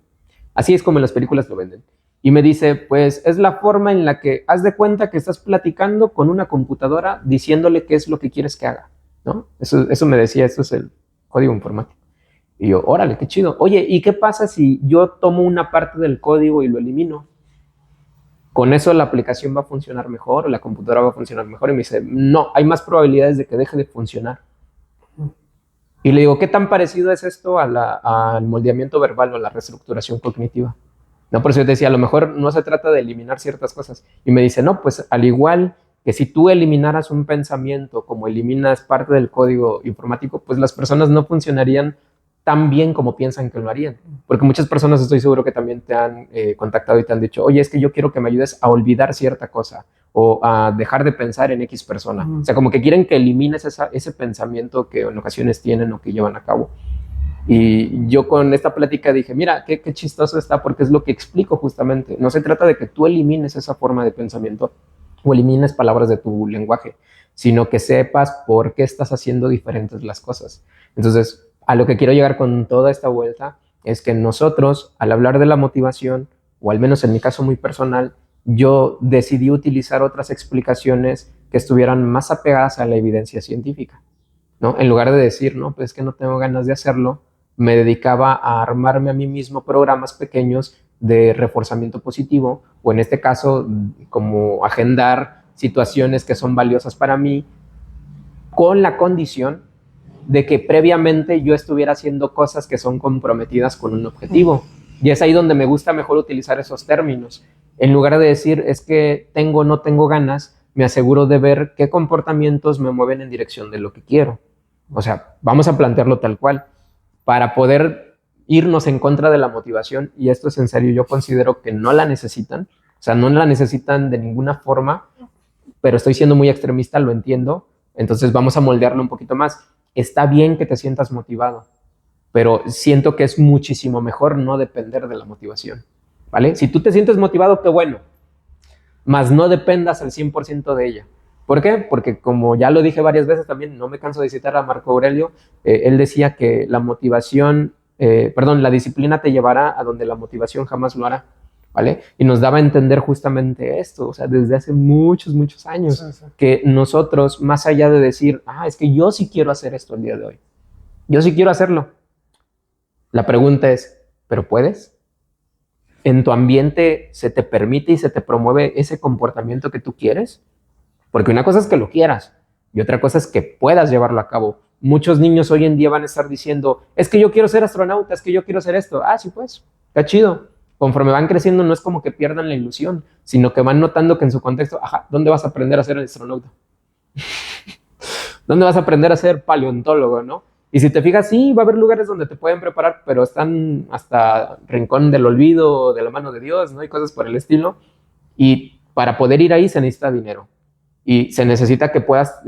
[SPEAKER 2] Así es como en las películas lo venden. Y me dice, pues es la forma en la que haz de cuenta que estás platicando con una computadora diciéndole qué es lo que quieres que haga, ¿no? Eso me decía, eso es el código informático. Y yo, órale, qué chido. Oye, ¿y qué pasa si yo tomo una parte del código y lo elimino? ¿Con eso la aplicación va a funcionar mejor o la computadora va a funcionar mejor? Y me dice, no, hay más probabilidades de que deje de funcionar. Y le digo, ¿qué tan parecido es esto al moldeamiento verbal o a la reestructuración cognitiva? No, por eso yo te decía, a lo mejor no se trata de eliminar ciertas cosas. Y me dice, no, pues al igual que si tú eliminaras un pensamiento como eliminas parte del código informático, pues las personas no funcionarían tan bien como piensan que lo harían. Porque muchas personas estoy seguro que también te han contactado y te han dicho, oye, es que yo quiero que me ayudes a olvidar cierta cosa o a dejar de pensar en X persona. O sea, como que quieren que elimines ese pensamiento que en ocasiones tienen o que llevan a cabo. Y yo con esta plática dije, mira, qué chistoso está porque es lo que explico justamente. No se trata de que tú elimines esa forma de pensamiento o elimines palabras de tu lenguaje, sino que sepas por qué estás haciendo diferentes las cosas. Entonces, a lo que quiero llegar con toda esta vuelta es que nosotros, al hablar de la motivación, o al menos en mi caso muy personal, yo decidí utilizar otras explicaciones que estuvieran más apegadas a la evidencia científica, ¿no? En lugar de decir, no, pues es que no tengo ganas de hacerlo, me dedicaba a armarme a mí mismo programas pequeños de reforzamiento positivo, o en este caso, como agendar situaciones que son valiosas para mí, con la condición de que previamente yo estuviera haciendo cosas que son comprometidas con un objetivo. Y es ahí donde me gusta mejor utilizar esos términos. En lugar de decir, es que tengo o no tengo ganas, me aseguro de ver qué comportamientos me mueven en dirección de lo que quiero. O sea, vamos a plantearlo tal cual. Para poder irnos en contra de la motivación, y esto es en serio, yo considero que no la necesitan, o sea, no la necesitan de ninguna forma, pero estoy siendo muy extremista, lo entiendo, entonces vamos a moldearlo un poquito más. Está bien que te sientas motivado, pero siento que es muchísimo mejor no depender de la motivación, ¿vale? Si tú te sientes motivado, qué bueno, más no dependas al 100% de ella. ¿Por qué? Porque como ya lo dije varias veces también, no me canso de citar a Marco Aurelio, él decía que la motivación, la disciplina te llevará a donde la motivación jamás lo hará, ¿vale? Y nos daba a entender justamente esto, o sea, desde hace muchos, muchos años, sí. Que nosotros, más allá de decir, es que yo sí quiero hacer esto el día de hoy, yo sí quiero hacerlo. La pregunta es, ¿pero puedes? ¿En tu ambiente se te permite y se te promueve ese comportamiento que tú quieres? Porque una cosa es que lo quieras y otra cosa es que puedas llevarlo a cabo. Muchos niños hoy en día van a estar diciendo, es que yo quiero ser astronauta, es que yo quiero hacer esto. Sí, pues, está chido. Conforme van creciendo no es como que pierdan la ilusión, sino que van notando que en su contexto, ¿dónde vas a aprender a ser astronauta? ¿Dónde vas a aprender a ser paleontólogo, no? Y si te fijas, sí, va a haber lugares donde te pueden preparar, pero están hasta rincón del olvido, de la mano de Dios, ¿no? Y cosas por el estilo. Y para poder ir ahí se necesita dinero. Y se necesita que puedas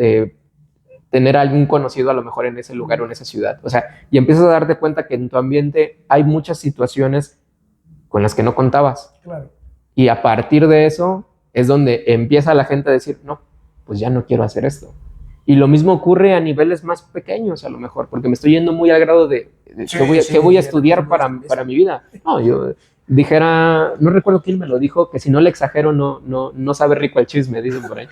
[SPEAKER 2] tener algún conocido a lo mejor en ese lugar o en esa ciudad. O sea, y empiezas a darte cuenta que en tu ambiente hay muchas situaciones con las que no contabas.
[SPEAKER 1] Claro.
[SPEAKER 2] Y a partir de eso es donde empieza la gente a decir, no, pues ya no quiero hacer esto. Y lo mismo ocurre a niveles más pequeños a lo mejor, porque me estoy yendo muy al grado de ¿qué voy a estudiar para mi vida? No, yo dijera, no recuerdo quién me lo dijo, que si no le exagero no sabe rico el chisme, dicen por ahí.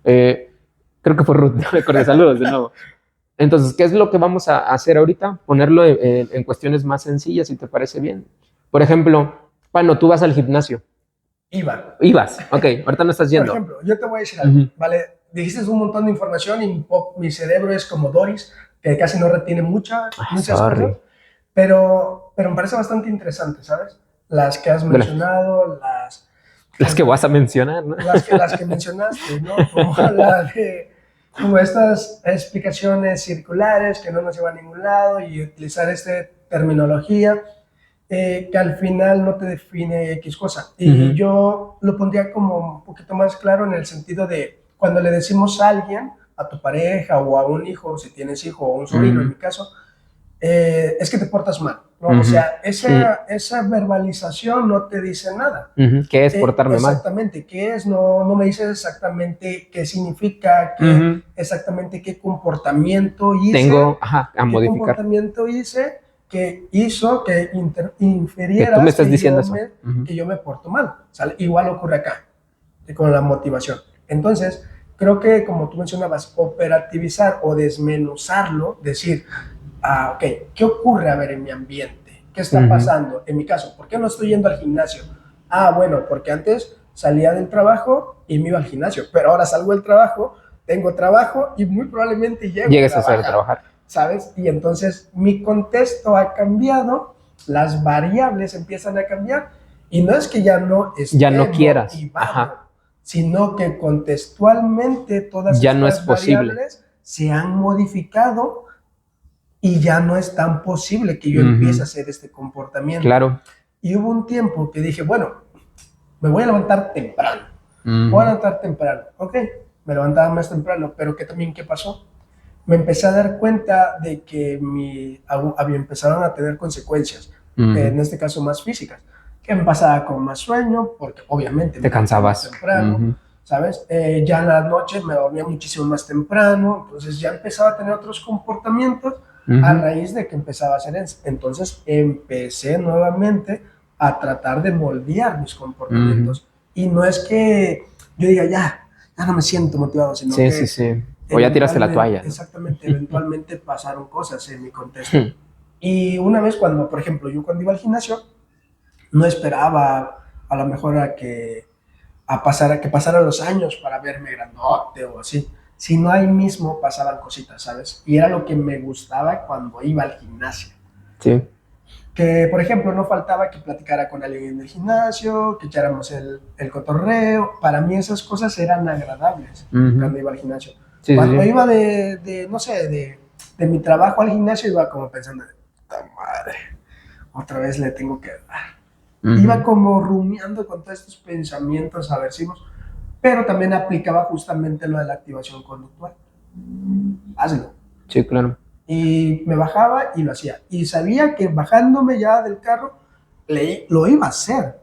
[SPEAKER 2] Creo que fue Ruth, no recuerdo, saludos de nuevo. Entonces, ¿qué es lo que vamos a hacer ahorita? Ponerlo en cuestiones más sencillas, si te parece bien. Por ejemplo, cuando tú vas al gimnasio. Ibas, ok, ahorita no estás yendo.
[SPEAKER 1] Por ejemplo, yo te voy a decir algo, ¿vale? Dijiste un montón de información y mi cerebro es como Doris, que casi no retiene muchas cosas, pero me parece bastante interesante, ¿sabes? Las que has mencionado,
[SPEAKER 2] las que vas a mencionar, ¿no?
[SPEAKER 1] Las que mencionaste, ¿no? Como la de como estas explicaciones circulares que no nos llevan a ningún lado y utilizar esta terminología que al final no te define X cosa. Y yo lo pondría como un poquito más claro en el sentido de cuando le decimos a alguien, a tu pareja o a un hijo, si tienes hijo o un sobrino en mi caso, es que te portas mal, ¿no? O sea, esa verbalización no te dice nada.
[SPEAKER 2] ¿Qué es portarme mal?
[SPEAKER 1] Exactamente, ¿qué es? No me dices exactamente qué significa, qué, exactamente qué comportamiento hice.
[SPEAKER 2] Tengo a modificar.
[SPEAKER 1] ¿Qué comportamiento hice que hizo que inferieras
[SPEAKER 2] que tú me estás diciendo eso.
[SPEAKER 1] Que yo me porto mal? ¿Sale? Igual ocurre acá, con la motivación. Entonces, creo que como tú mencionabas, operativizar o desmenuzarlo, decir, ok, ¿qué ocurre a ver en mi ambiente? ¿Qué está pasando? En mi caso, ¿por qué no estoy yendo al gimnasio? Bueno, porque antes salía del trabajo y me iba al gimnasio, pero ahora salgo del trabajo, tengo trabajo y muy probablemente llegues
[SPEAKER 2] a trabajar,
[SPEAKER 1] ¿sabes? Y entonces mi contexto ha cambiado, las variables empiezan a cambiar y no es que ya no
[SPEAKER 2] quieras,
[SPEAKER 1] sino que contextualmente todas
[SPEAKER 2] ya
[SPEAKER 1] estas
[SPEAKER 2] no es posible.
[SPEAKER 1] variables se han modificado y ya no es tan posible que yo empiece a hacer este comportamiento.
[SPEAKER 2] Claro.
[SPEAKER 1] Y hubo un tiempo que dije, bueno, me voy a levantar temprano. Voy a levantar temprano. Ok, me levantaba más temprano, pero ¿qué pasó? Me empecé a dar cuenta de que empezaron a tener consecuencias, en este caso más físicas, que me pasaba con más sueño, porque obviamente
[SPEAKER 2] te cansabas
[SPEAKER 1] temprano, ¿sabes? Ya en las noches me dormía muchísimo más temprano, entonces ya empezaba a tener otros comportamientos a raíz de que empezaba a hacer eso. Entonces empecé nuevamente a tratar de moldear mis comportamientos. Y no es que yo diga, ya no me siento motivado, sino que...
[SPEAKER 2] Sí. O ya tiraste la toalla, ¿no?
[SPEAKER 1] Exactamente, eventualmente pasaron cosas en mi contexto. Y una vez por ejemplo, yo cuando iba al gimnasio, no esperaba a lo mejor que pasaran los años para verme grandote o así, sino ahí mismo pasaban cositas, ¿sabes? Y era lo que me gustaba cuando iba al gimnasio.
[SPEAKER 2] Sí.
[SPEAKER 1] Que, por ejemplo, no faltaba que platicara con alguien en el gimnasio, que echáramos el cotorreo. Para mí esas cosas eran agradables cuando iba al gimnasio. Cuando iba de mi trabajo al gimnasio, iba como pensando, ¡puta madre! Otra vez le tengo que dar. Iba como rumiando con todos estos pensamientos aversivos, pero también aplicaba justamente lo de la activación conductual. Hazlo.
[SPEAKER 2] Sí, claro.
[SPEAKER 1] Y me bajaba y lo hacía. Y sabía que bajándome ya del carro, lo iba a hacer.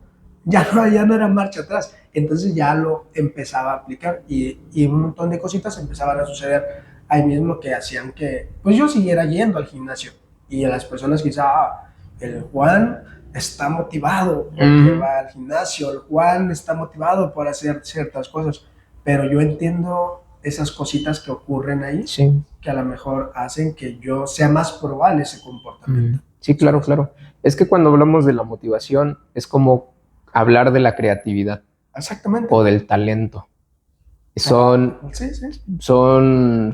[SPEAKER 1] Ya no era marcha atrás. Entonces ya lo empezaba a aplicar y un montón de cositas empezaban a suceder ahí mismo que hacían que pues yo siguiera yendo al gimnasio. Y a las personas quizá, el Juan está motivado porque va al gimnasio, el Juan está motivado por hacer ciertas cosas. Pero yo entiendo esas cositas que ocurren ahí, que a lo mejor hacen que yo sea más probable ese comportamiento.
[SPEAKER 2] Sí, claro. Es que cuando hablamos de la motivación, es como hablar de la creatividad.
[SPEAKER 1] Exactamente.
[SPEAKER 2] O del talento. Son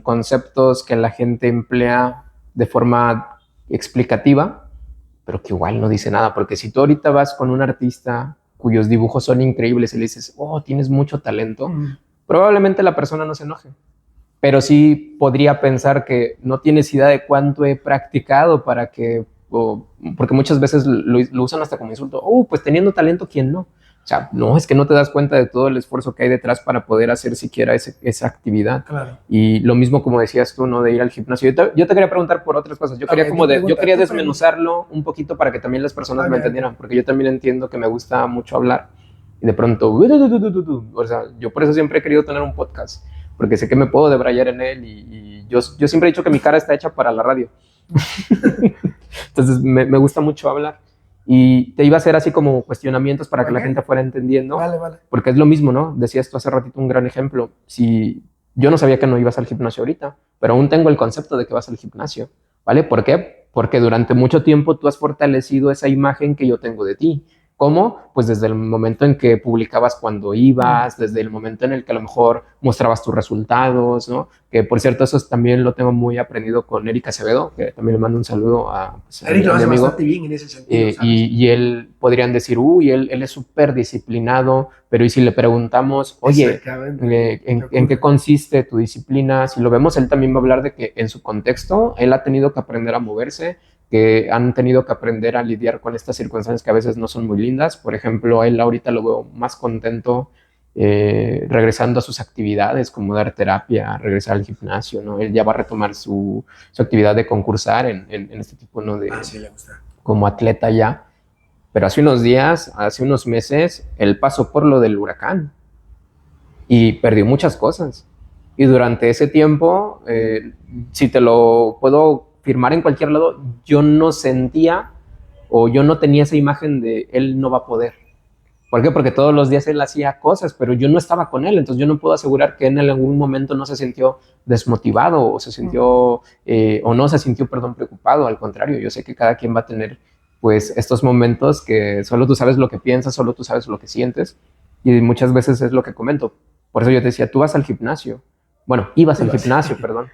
[SPEAKER 2] conceptos que la gente emplea de forma explicativa, pero que igual no dice nada, porque si tú ahorita vas con un artista cuyos dibujos son increíbles y le dices, tienes mucho talento, probablemente la persona no se enoje, pero sí podría pensar que no tienes idea de cuánto he practicado para que, porque muchas veces lo usan hasta como insulto, pues teniendo talento, ¿quién no? O sea, no, es que no te das cuenta de todo el esfuerzo que hay detrás para poder hacer siquiera esa actividad.
[SPEAKER 1] Claro.
[SPEAKER 2] Y lo mismo como decías tú, ¿no? De ir al gimnasio. Yo te quería preguntar por otras cosas. Yo quería desmenuzarlo un poquito para que también las personas me entendieran, porque yo también entiendo que me gusta mucho hablar. Y de pronto, o sea, yo por eso siempre he querido tener un podcast, porque sé que me puedo debrayar en él y yo siempre he dicho que mi cara está hecha para la radio. Entonces me gusta mucho hablar. Y te iba a hacer así como cuestionamientos para que la gente fuera entendiendo.
[SPEAKER 1] Vale.
[SPEAKER 2] Porque es lo mismo, ¿no? Decías tú hace ratito un gran ejemplo. Si yo no sabía que no ibas al gimnasio ahorita, pero aún tengo el concepto de que vas al gimnasio, ¿vale? ¿Por qué? Porque durante mucho tiempo tú has fortalecido esa imagen que yo tengo de ti, ¿Cómo? Pues desde el momento en que publicabas cuando ibas, desde el momento en el que a lo mejor mostrabas tus resultados, ¿no? Que por cierto, eso también lo tengo muy aprendido con Eric Acevedo, que también le mando un saludo a, pues,
[SPEAKER 1] Eric
[SPEAKER 2] a
[SPEAKER 1] lo
[SPEAKER 2] mi
[SPEAKER 1] hace
[SPEAKER 2] amigo.
[SPEAKER 1] bastante bien en ese sentido, ¿sabes?
[SPEAKER 2] Y él podrían decir, uy, él es súper disciplinado, pero y si le preguntamos, oye, ¿en qué consiste tu disciplina? Si lo vemos, él también va a hablar de que en su contexto, él ha tenido que aprender a moverse, que han tenido que aprender a lidiar con estas circunstancias que a veces no son muy lindas. Por ejemplo, él ahorita lo veo más contento regresando a sus actividades, como dar terapia, regresar al gimnasio, ¿no? Él ya va a retomar su actividad de concursar en este tipo, ¿no? De,
[SPEAKER 1] sí, le gusta.
[SPEAKER 2] Como atleta ya. Pero hace unos días, hace unos meses, él pasó por lo del huracán y perdió muchas cosas. Y durante ese tiempo, si te lo puedo firmar en cualquier lado, yo no sentía o yo no tenía esa imagen de él no va a poder. ¿Por qué? Porque todos los días él hacía cosas, pero yo no estaba con él, entonces yo no puedo asegurar que en algún momento no se sintió desmotivado o se sintió, o no se sintió, perdón, preocupado. Al contrario, yo sé que cada quien va a tener pues estos momentos que solo tú sabes lo que piensas, solo tú sabes lo que sientes, y muchas veces es lo que comento. Por eso yo te decía, tú vas al gimnasio, bueno, ibas al gimnasio, perdón,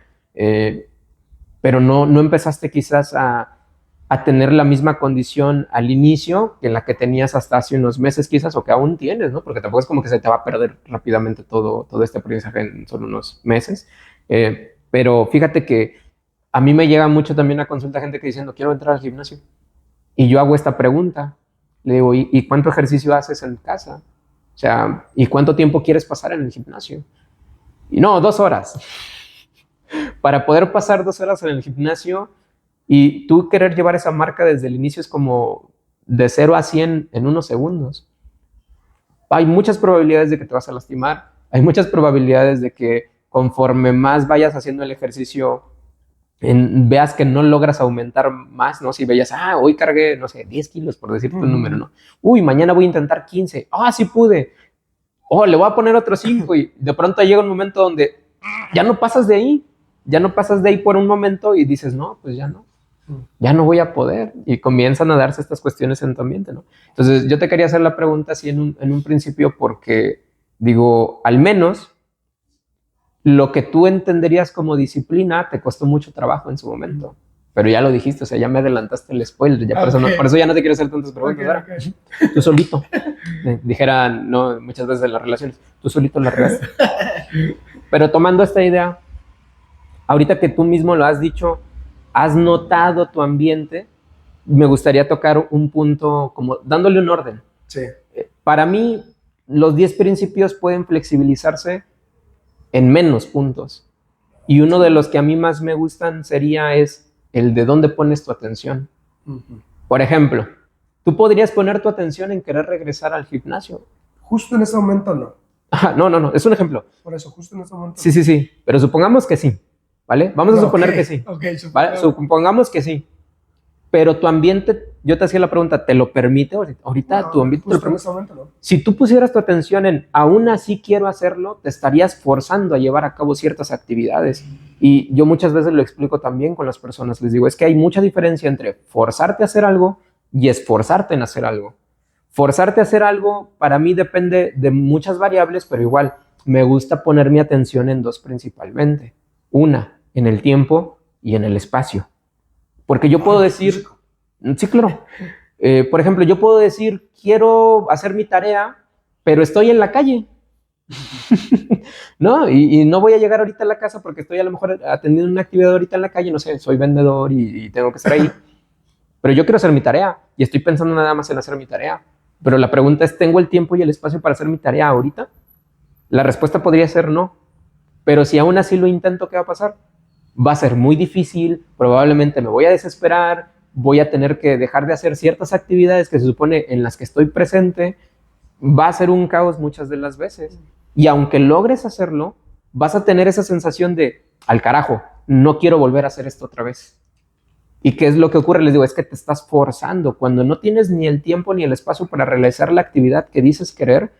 [SPEAKER 2] pero no empezaste quizás a tener la misma condición al inicio que la que tenías hasta hace unos meses quizás, o que aún tienes, ¿no? Porque tampoco es como que se te va a perder rápidamente todo este aprendizaje en solo unos meses. Pero fíjate que a mí me llega mucho también a consulta gente que diciendo, quiero entrar al gimnasio. Y yo hago esta pregunta. Le digo, ¿y cuánto ejercicio haces en casa? O sea, ¿y cuánto tiempo quieres pasar en el gimnasio? Y no, 2 horas. Para poder pasar 2 horas en el gimnasio y tú querer llevar esa marca desde el inicio es como de 0 a 100 en unos segundos. Hay muchas probabilidades de que te vas a lastimar. Hay muchas probabilidades de que conforme más vayas haciendo el ejercicio, veas que no logras aumentar más, ¿no? Si veías, hoy cargué, no sé, 10 kilos, por decirte un número, ¿no? Uy, mañana voy a intentar 15. Sí pude. Le voy a poner otros 5 y de pronto llega un momento donde ya no pasas de ahí. Ya no pasas de ahí por un momento y dices, no, pues ya no voy a poder, y comienzan a darse estas cuestiones en tu ambiente, ¿no? Entonces yo te quería hacer la pregunta así en un principio porque digo, al menos lo que tú entenderías como disciplina te costó mucho trabajo en su momento, pero ya lo dijiste, o sea, ya me adelantaste el spoiler, ya por eso ya no te quiero hacer tantas preguntas. Tú solito, dijeran, no, muchas veces en las relaciones, tú solito la regaste. Pero tomando esta idea, ahorita que tú mismo lo has dicho, has notado tu ambiente, me gustaría tocar un punto como dándole un orden.
[SPEAKER 1] Sí.
[SPEAKER 2] Para mí, los 10 principios pueden flexibilizarse en menos puntos. Y uno de los que a mí más me gustan sería el de dónde pones tu atención. Por ejemplo, tú podrías poner tu atención en querer regresar al gimnasio.
[SPEAKER 1] Justo en ese momento no.
[SPEAKER 2] No, es un ejemplo.
[SPEAKER 1] Por eso, justo en ese momento.
[SPEAKER 2] Sí, pero supongamos que sí. ¿Vale? Vamos a suponer que sí. ¿Vale? Supongamos que sí. Pero tu ambiente, yo te hacía la pregunta, ¿te lo permite? Ahorita tu ambiente te lo permite. No. Si tú pusieras tu atención en, aún así quiero hacerlo, te estarías forzando a llevar a cabo ciertas actividades. Y yo muchas veces lo explico también con las personas. Les digo, es que hay mucha diferencia entre forzarte a hacer algo y esforzarte en hacer algo. Forzarte a hacer algo, para mí depende de muchas variables, pero igual, me gusta poner mi atención en 2 principalmente. Una, en el tiempo y en el espacio. Porque yo puedo decir, sí, claro. Por ejemplo, yo puedo decir, quiero hacer mi tarea, pero estoy en la calle. ¿No? Y no voy a llegar ahorita a la casa porque estoy a lo mejor atendiendo una actividad ahorita en la calle, no sé, soy vendedor y tengo que estar ahí. Pero yo quiero hacer mi tarea y estoy pensando nada más en hacer mi tarea. Pero la pregunta es, ¿tengo el tiempo y el espacio para hacer mi tarea ahorita? La respuesta podría ser no. Pero si aún así lo intento, ¿qué va a pasar? Va a ser muy difícil, probablemente me voy a desesperar, voy a tener que dejar de hacer ciertas actividades que se supone en las que estoy presente, va a ser un caos muchas de las veces. Y aunque logres hacerlo, vas a tener esa sensación de, al carajo, no quiero volver a hacer esto otra vez. ¿Y qué es lo que ocurre? Les digo, es que te estás forzando. Cuando no tienes ni el tiempo ni el espacio para realizar la actividad que dices querer,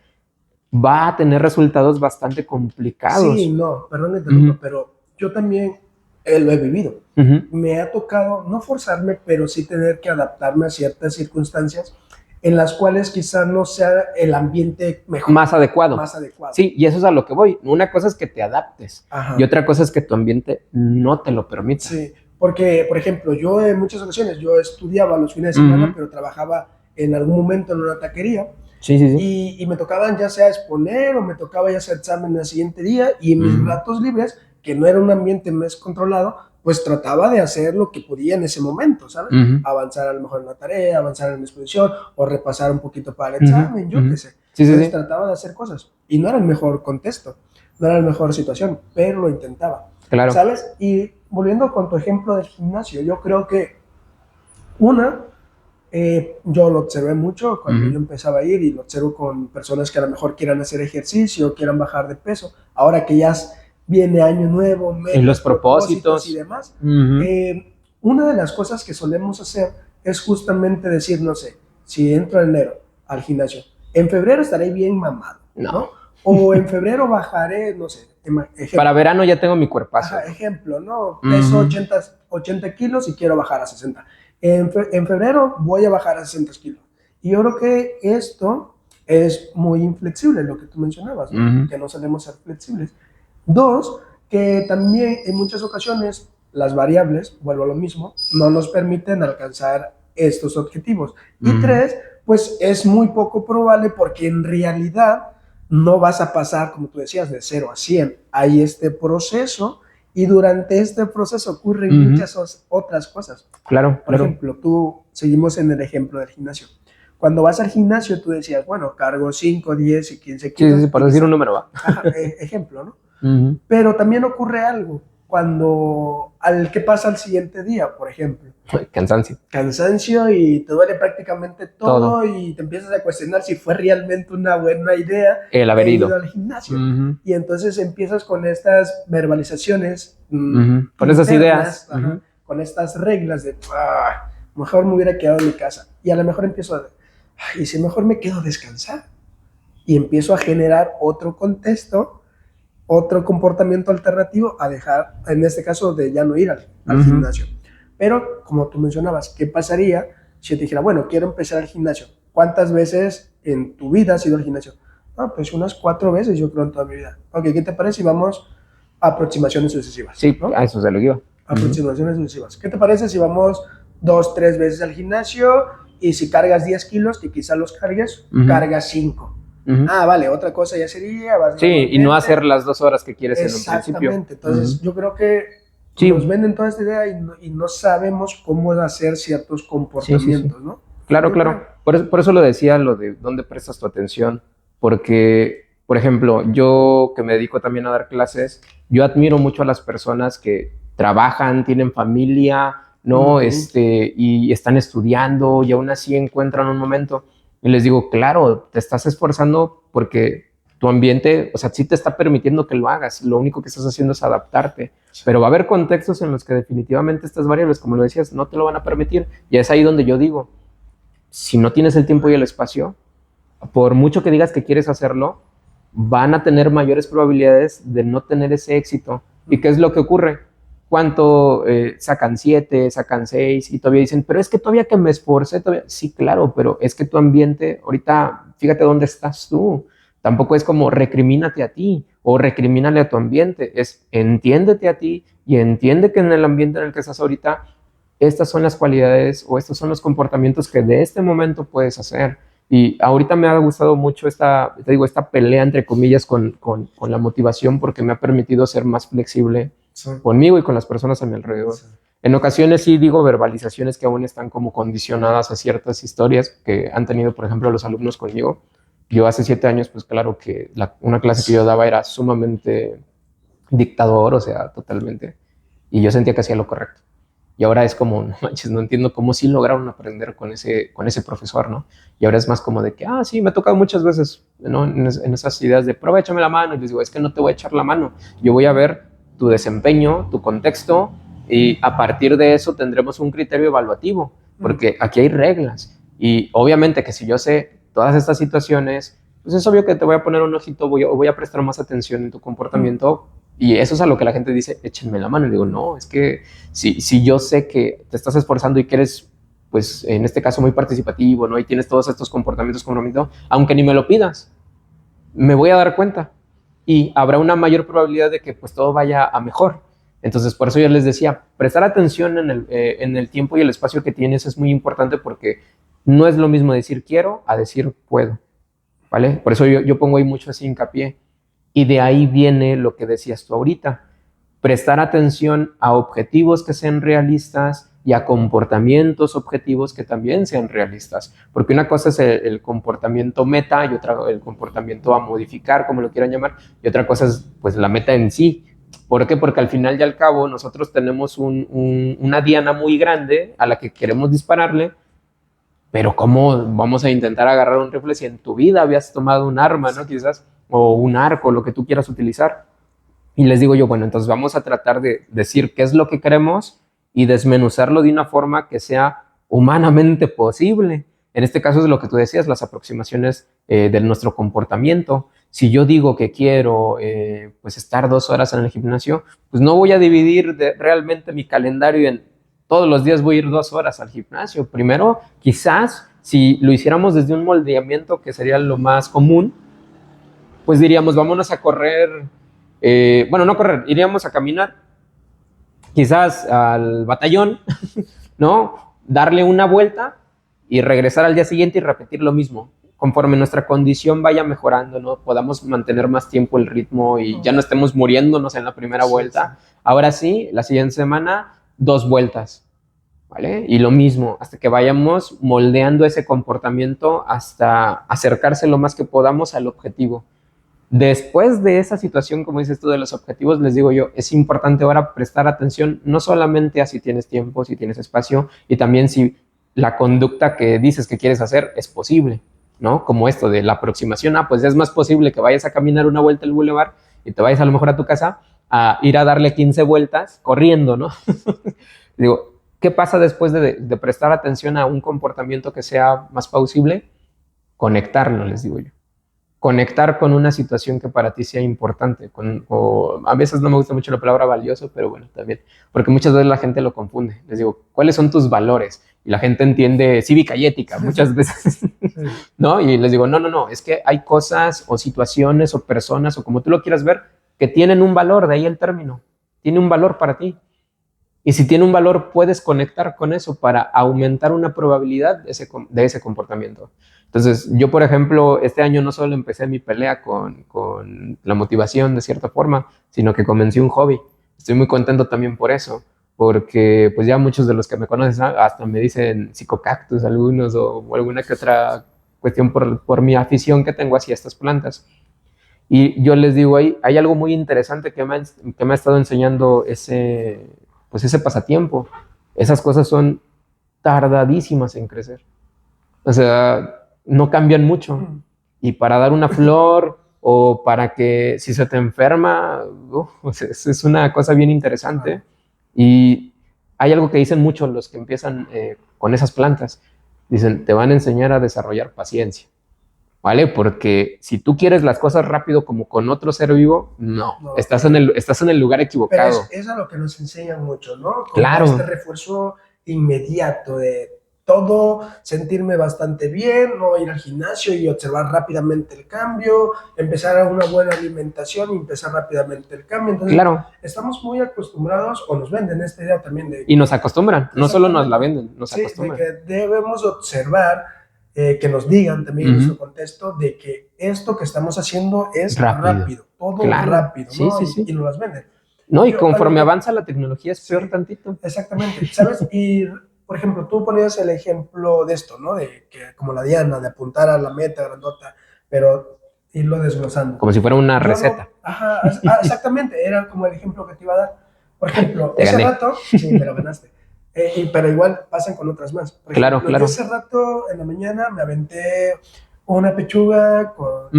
[SPEAKER 2] va a tener resultados bastante complicados.
[SPEAKER 1] Sí, no, perdón, pero yo también lo he vivido. Me ha tocado no forzarme, pero sí tener que adaptarme a ciertas circunstancias en las cuales quizá no sea el ambiente mejor.
[SPEAKER 2] Más adecuado.
[SPEAKER 1] Más adecuado.
[SPEAKER 2] Sí, y eso es a lo que voy. Una cosa es que te adaptes.
[SPEAKER 1] Ajá.
[SPEAKER 2] Y otra cosa es que tu ambiente no te lo permita.
[SPEAKER 1] Sí, porque, por ejemplo, yo en muchas ocasiones, yo estudiaba los fines de semana, pero trabajaba en algún momento en una taquería.
[SPEAKER 2] Sí, sí, sí.
[SPEAKER 1] Y me tocaban ya sea exponer o me tocaba ya sea examen el siguiente día, y en mis ratos libres, que no era un ambiente más controlado, pues trataba de hacer lo que podía en ese momento, ¿sabes? Avanzar a lo mejor en la tarea, avanzar en la exposición o repasar un poquito para el examen, yo qué sé.
[SPEAKER 2] Sí,
[SPEAKER 1] Entonces trataba de hacer cosas y no era el mejor contexto, no era la mejor situación, pero lo intentaba,
[SPEAKER 2] claro.
[SPEAKER 1] ¿Sabes? Y volviendo con tu ejemplo del gimnasio, yo creo que yo lo observé mucho cuando yo empezaba a ir, y lo observo con personas que a lo mejor quieran hacer ejercicio, quieran bajar de peso, ahora que ya viene año nuevo,
[SPEAKER 2] y los propósitos
[SPEAKER 1] y demás. Una de las cosas que solemos hacer es justamente decir, no sé, si entro en enero al gimnasio, en febrero estaré bien mamado, ¿no? O en febrero bajaré, no sé, ejemplo.
[SPEAKER 2] Para verano ya tengo mi cuerpazo.
[SPEAKER 1] Ajá, ejemplo, ¿no? Peso 80 kilos y quiero bajar a 60. En febrero voy a bajar a 60 kilos. Y yo creo que esto es muy inflexible, lo que tú mencionabas, ¿no? Que no solemos ser flexibles. Dos, que también en muchas ocasiones las variables, vuelvo a lo mismo, no nos permiten alcanzar estos objetivos. Y tres, pues es muy poco probable, porque en realidad no vas a pasar, como tú decías, de 0 a 100. Hay este proceso, y durante este proceso ocurren muchas otras cosas.
[SPEAKER 2] Claro,
[SPEAKER 1] Por ejemplo, seguimos en el ejemplo del gimnasio. Cuando vas al gimnasio, tú decías, bueno, cargo 5, 10 y 15 kilos.
[SPEAKER 2] Sí, por decir un número va.
[SPEAKER 1] Ejemplo, ¿no? Pero también ocurre algo ¿qué pasa al siguiente día, por ejemplo? Cansancio, y te duele prácticamente todo. Y te empiezas a cuestionar si fue realmente una buena idea
[SPEAKER 2] el haber ido
[SPEAKER 1] al gimnasio. Y entonces empiezas con estas verbalizaciones,
[SPEAKER 2] con esas ideas,
[SPEAKER 1] con estas reglas de, mejor me hubiera quedado en mi casa. Y a lo mejor empiezo y si mejor me quedo a descansar. Y empiezo a generar otro contexto, otro comportamiento alternativo a dejar, en este caso, de ya no ir al gimnasio. Pero, como tú mencionabas, ¿qué pasaría si yo te dijera, bueno, quiero empezar al gimnasio? ¿Cuántas veces en tu vida has ido al gimnasio? Pues unas 4 veces, yo creo, en toda mi vida. Ok, ¿qué te parece si vamos a aproximaciones sucesivas?
[SPEAKER 2] Sí, ¿no? A eso se lo iba.
[SPEAKER 1] Aproximaciones sucesivas. ¿Qué te parece si vamos 2, 3 veces al gimnasio, y si cargas 10 kilos, que quizá los cargues, cargas 5? Vale, otra cosa ya sería...
[SPEAKER 2] y no hacer las 2 horas que quieres en un principio.
[SPEAKER 1] Exactamente, entonces yo creo que nos venden toda esta idea y no sabemos cómo hacer ciertos comportamientos, ¿no?
[SPEAKER 2] Claro. Por eso lo decía, lo de dónde prestas tu atención, porque, por ejemplo, yo que me dedico también a dar clases, yo admiro mucho a las personas que trabajan, tienen familia, ¿no? Y están estudiando, y aún así encuentran un momento. Y les digo, claro, te estás esforzando porque tu ambiente, o sea, sí te está permitiendo que lo hagas. Lo único que estás haciendo es adaptarte. Pero va a haber contextos en los que definitivamente estas variables, como lo decías, no te lo van a permitir. Y es ahí donde yo digo, si no tienes el tiempo y el espacio, por mucho que digas que quieres hacerlo, van a tener mayores probabilidades de no tener ese éxito. ¿Y qué es lo que ocurre? ¿Cuánto sacan 7, sacan 6 y todavía dicen, pero es que todavía que me esforcé, todavía... Sí, claro, pero es que tu ambiente, ahorita, fíjate dónde estás tú. Tampoco es como recrimínate a ti o recrimínale a tu ambiente, es entiéndete a ti y entiende que en el ambiente en el que estás ahorita, estas son las cualidades o estos son los comportamientos que de este momento puedes hacer. Y ahorita me ha gustado mucho esta pelea, entre comillas, con la motivación, porque me ha permitido ser más flexible conmigo y con las personas a mi alrededor. En ocasiones sí digo verbalizaciones que aún están como condicionadas a ciertas historias que han tenido, por ejemplo, los alumnos conmigo. Yo hace 7 años, pues claro que una clase que yo daba era sumamente dictador, o sea, totalmente. Y yo sentía que hacía lo correcto. Y ahora es como, no manches, no entiendo cómo sí lograron aprender con ese profesor, ¿no? Y ahora es más como de que, sí, me ha tocado muchas veces, ¿no? En esas ideas de, prueba, échame la mano. Y les digo, es que no te voy a echar la mano. Yo voy a ver tu desempeño, tu contexto, y a partir de eso tendremos un criterio evaluativo, porque aquí hay reglas. Y obviamente que si yo sé todas estas situaciones, pues es obvio que te voy a poner un ojito, voy a prestar más atención en tu comportamiento. Y eso es a lo que la gente dice, échenme la mano. Y digo, no, es que si yo sé que te estás esforzando y que eres pues en este caso muy participativo, ¿no? Y tienes todos estos comportamientos comprometidos, aunque ni me lo pidas, me voy a dar cuenta y habrá una mayor probabilidad de que pues todo vaya a mejor. Entonces, por eso yo les decía, prestar atención en el tiempo y el espacio que tienes es muy importante porque no es lo mismo decir quiero a decir puedo, ¿vale? Por eso yo pongo ahí mucho así hincapié. Y de ahí viene lo que decías tú ahorita, prestar atención a objetivos que sean realistas y a comportamientos objetivos que también sean realistas. Porque una cosa es el comportamiento meta y otra el comportamiento a modificar, como lo quieran llamar, y otra cosa es pues la meta en sí. ¿Por qué? Porque al final y al cabo nosotros tenemos una diana muy grande a la que queremos dispararle, pero ¿cómo vamos a intentar agarrar un rifle si en tu vida habías tomado un arma, ¿no? Quizás, o un arco, lo que tú quieras utilizar. Y les digo yo, bueno, entonces vamos a tratar de decir qué es lo que queremos y desmenuzarlo de una forma que sea humanamente posible. En este caso es lo que tú decías, las aproximaciones de nuestro comportamiento. Si yo digo que quiero pues estar 2 horas en el gimnasio, pues no voy a dividir realmente mi calendario en todos los días voy a ir 2 horas al gimnasio. Primero, quizás si lo hiciéramos desde un moldeamiento que sería lo más común, pues diríamos, vámonos a correr, bueno, no correr, iríamos a caminar, quizás al batallón, ¿no? Darle una vuelta y regresar al día siguiente y repetir lo mismo. Conforme nuestra condición vaya mejorando, ¿no? Podamos mantener más tiempo el ritmo y ya no estemos muriéndonos en la primera vuelta. Ahora sí, la siguiente semana, 2 vueltas, ¿vale? Y lo mismo, hasta que vayamos moldeando ese comportamiento hasta acercarse lo más que podamos al objetivo. Después de esa situación, como dices tú, de los objetivos, les digo yo, es importante ahora prestar atención no solamente a si tienes tiempo, si tienes espacio, y también si la conducta que dices que quieres hacer es posible, ¿no? Como esto de la aproximación, pues es más posible que vayas a caminar una vuelta al bulevar y te vayas a lo mejor a tu casa a ir a darle 15 vueltas corriendo, ¿no? Digo, ¿qué pasa después de prestar atención a un comportamiento que sea más plausible? Conectarlo, les digo yo. Conectar con una situación que para ti sea importante. O a veces no me gusta mucho la palabra valioso, pero bueno, también. Porque muchas veces la gente lo confunde. Les digo, ¿cuáles son tus valores? Y la gente entiende cívica y ética muchas veces, ¿no? Y les digo, no, es que hay cosas o situaciones o personas o como tú lo quieras ver que tienen un valor, de ahí el término. Tiene un valor para ti. Y si tiene un valor, puedes conectar con eso para aumentar una probabilidad de ese comportamiento. Entonces, yo, por ejemplo, este año no solo empecé mi pelea con la motivación de cierta forma, sino que comencé un hobby. Estoy muy contento también por eso, porque pues ya muchos de los que me conocen hasta me dicen psicocactus algunos o alguna que otra cuestión por mi afición que tengo hacia estas plantas. Y yo les digo, hay algo muy interesante que me ha estado enseñando ese pasatiempo. Esas cosas son tardadísimas en crecer. O sea, no cambian mucho. Y para dar una flor o para que si se te enferma, es una cosa bien interesante. Y hay algo que dicen mucho los que empiezan con esas plantas. Dicen, te van a enseñar a desarrollar paciencia. ¿Vale? Porque si tú quieres las cosas rápido como con otro ser vivo, no. Estás en el lugar equivocado.
[SPEAKER 1] Pero es a lo que nos enseñan mucho, ¿no? Como
[SPEAKER 2] claro.
[SPEAKER 1] Este refuerzo inmediato de todo, sentirme bastante bien, no ir al gimnasio y observar rápidamente el cambio, empezar a una buena alimentación y empezar rápidamente el cambio. Entonces,
[SPEAKER 2] claro.
[SPEAKER 1] Estamos muy acostumbrados, o nos venden esta idea también de...
[SPEAKER 2] Y nos acostumbran, no solo nos la venden, nos acostumbran.
[SPEAKER 1] De que debemos observar, que nos digan también en su contexto de que esto que estamos haciendo es rápido todo rápido, ¿no?
[SPEAKER 2] Sí.
[SPEAKER 1] Y nos las venden.
[SPEAKER 2] No, y conforme avanza la tecnología es peor tantito.
[SPEAKER 1] Exactamente, ¿sabes? Y, por ejemplo, tú ponías el ejemplo de esto, ¿no? De que como la diana, de apuntar a la meta grandota, pero irlo desglosando.
[SPEAKER 2] Como si fuera una receta.
[SPEAKER 1] Ajá, exactamente, era como el ejemplo que te iba a dar. Por ejemplo, ese rato, sí, me lo ganaste. Pero igual pasan con otras más. Por ejemplo,
[SPEAKER 2] claro.
[SPEAKER 1] Ese rato en la mañana me aventé una pechuga con...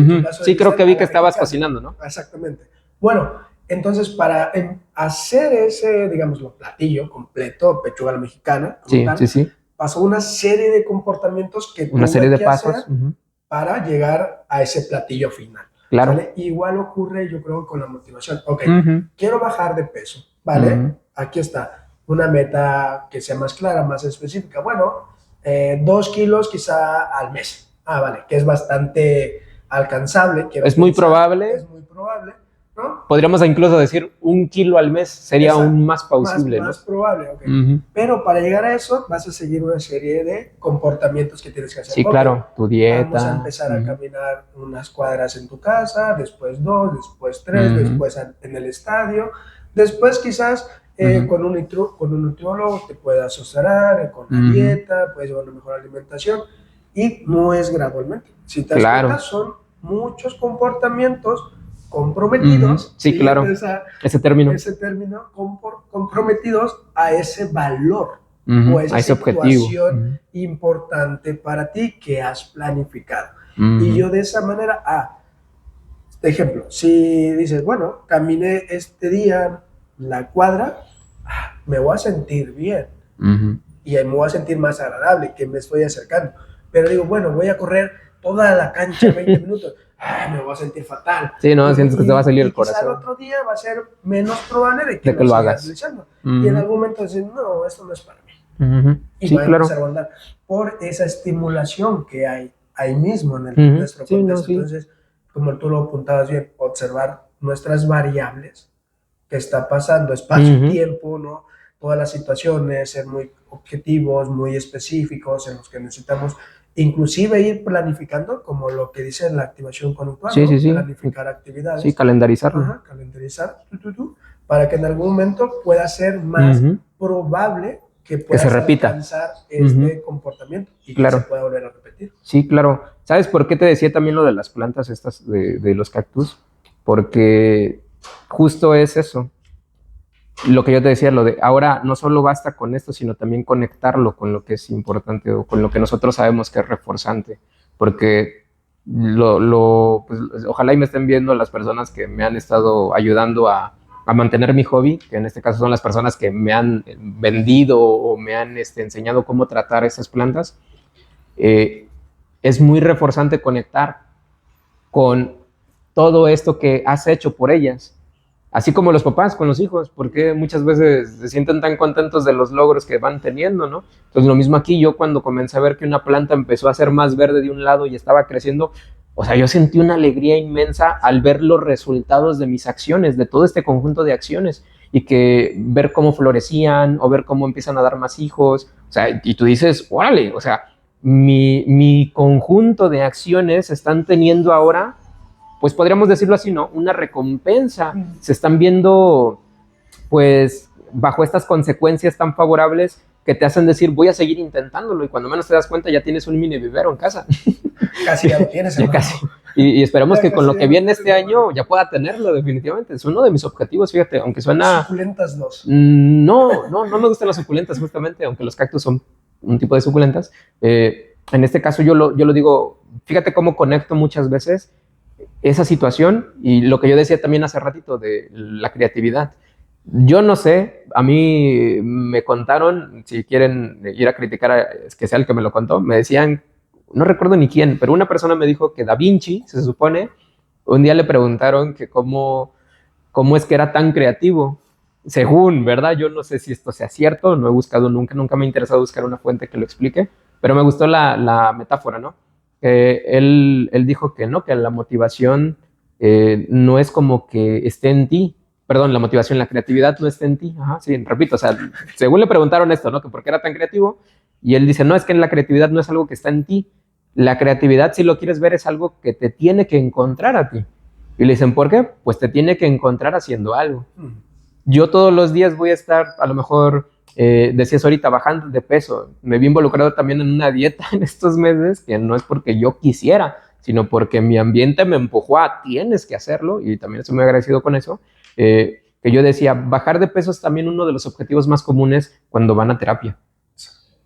[SPEAKER 2] Sí, creo que vi que estabas cocinando, ¿no?
[SPEAKER 1] Exactamente. Bueno, entonces para hacer ese, digámoslo, platillo completo, pechuga a la mexicana,
[SPEAKER 2] sí,
[SPEAKER 1] pasó una serie de comportamientos que
[SPEAKER 2] una serie de pasos
[SPEAKER 1] para llegar a ese platillo final.
[SPEAKER 2] Claro.
[SPEAKER 1] ¿Vale? Igual ocurre, yo creo, con la motivación. Ok, quiero bajar de peso, ¿vale? Aquí está una meta que sea más clara, más específica. Bueno, 2 kilos quizá al mes. Vale, que es bastante alcanzable.
[SPEAKER 2] Es muy probable.
[SPEAKER 1] Es muy probable, ¿no?
[SPEAKER 2] Podríamos incluso decir 1 kilo al mes sería aún más plausible, ¿no?
[SPEAKER 1] Más probable, ok. Pero para llegar a eso vas a seguir una serie de comportamientos que tienes que hacer.
[SPEAKER 2] Sí, claro, tu dieta.
[SPEAKER 1] Vamos a empezar a caminar unas cuadras en tu casa, después 2, después 3, después en el estadio. Después quizás con un nutriólogo te puedas asesorar con la dieta, puedes llevar una mejor alimentación y no es gradualmente. Si te das cuenta, son muchos comportamientos comprometidos.
[SPEAKER 2] Sí, claro, ese término,
[SPEAKER 1] comprometidos a ese valor o a esa situación importante para ti que has planificado. Y yo de esa manera, de ejemplo, si dices, bueno, caminé este día la cuadra, me voy a sentir bien y me voy a sentir más agradable que me estoy acercando. Pero digo, bueno, voy a correr toda la cancha 20 minutos, me voy a sentir fatal.
[SPEAKER 2] Sí, no, sientes que te va a salir el corazón.
[SPEAKER 1] Quizá el otro día va a ser menos probable de que
[SPEAKER 2] lo hagas.
[SPEAKER 1] Y en algún momento dices, no, esto no es para mí. Y sí, va a empezar a andar por esa estimulación que hay ahí mismo en nuestro contexto. Entonces, como tú lo apuntabas bien, observar nuestras variables, que está pasando, espacio-tiempo, ¿no? Todas las situaciones, ser muy objetivos, muy específicos en los que necesitamos inclusive ir planificando, como lo que dice la activación conductual, ¿no? Planificar actividades.
[SPEAKER 2] Sí, calendarizarlo.
[SPEAKER 1] Calendarizar, para que en algún momento pueda ser más probable que puedas
[SPEAKER 2] se repita.
[SPEAKER 1] Alcanzar este comportamiento y que se pueda volver a repetir.
[SPEAKER 2] Sí, claro. ¿Sabes por qué te decía también lo de las plantas estas de los cactus? Porque justo es eso. Lo que yo te decía, lo de ahora no solo basta con esto, sino también conectarlo con lo que es importante o con lo que nosotros sabemos que es reforzante. Porque pues, ojalá y me estén viendo las personas que me han estado ayudando a mantener mi hobby, que en este caso son las personas que me han vendido o me han enseñado cómo tratar esas plantas. Es muy reforzante conectar con todo esto que has hecho por ellas. Así como los papás con los hijos, porque muchas veces se sienten tan contentos de los logros que van teniendo, ¿no? Entonces lo mismo aquí, yo cuando comencé a ver que una planta empezó a ser más verde de un lado y estaba creciendo, o sea, yo sentí una alegría inmensa al ver los resultados de mis acciones, de todo este conjunto de acciones, y que ver cómo florecían o ver cómo empiezan a dar más hijos, o sea, y tú dices, órale, o sea, mi conjunto de acciones están teniendo ahora, pues podríamos decirlo así, ¿no? Una recompensa. Se están viendo, pues, bajo estas consecuencias tan favorables que te hacen decir, voy a seguir intentándolo, y cuando menos te das cuenta ya tienes un mini vivero en casa.
[SPEAKER 1] Casi ya lo tienes,
[SPEAKER 2] ya casi. Y esperemos que con lo que viene este año ya pueda tenerlo definitivamente. Es uno de mis objetivos, fíjate, aunque suena...
[SPEAKER 1] Suculentas 2.
[SPEAKER 2] No me gustan las suculentas justamente, aunque los cactus son un tipo de suculentas. En este caso yo lo digo, fíjate cómo conecto muchas veces esa situación y lo que yo decía también hace ratito de la creatividad. Yo no sé, a mí me contaron, si quieren ir a criticar, es que sea el que me lo contó, me decían, no recuerdo ni quién, pero una persona me dijo que Da Vinci, se supone, un día le preguntaron que cómo es que era tan creativo, según, ¿verdad? Yo no sé si esto sea cierto, no he buscado nunca me ha interesado buscar una fuente que lo explique, pero me gustó la metáfora, ¿no? Él dijo que no, que la motivación no es como que esté en ti. Perdón, la motivación, la creatividad no está en ti. Ajá, sí, repito, o sea, según le preguntaron esto, ¿no? Que por qué era tan creativo, y él dice, no, es que la creatividad no es algo que está en ti. La creatividad, si lo quieres ver, es algo que te tiene que encontrar a ti. Y le dicen, ¿por qué? Pues te tiene que encontrar haciendo algo. Yo todos los días voy a estar, a lo mejor, decías ahorita, bajando de peso. Me vi involucrado también en una dieta en estos meses, que no es porque yo quisiera, sino porque mi ambiente me empujó a tienes que hacerlo, y también estoy muy agradecido con eso, que yo decía, bajar de peso es también uno de los objetivos más comunes cuando van a terapia.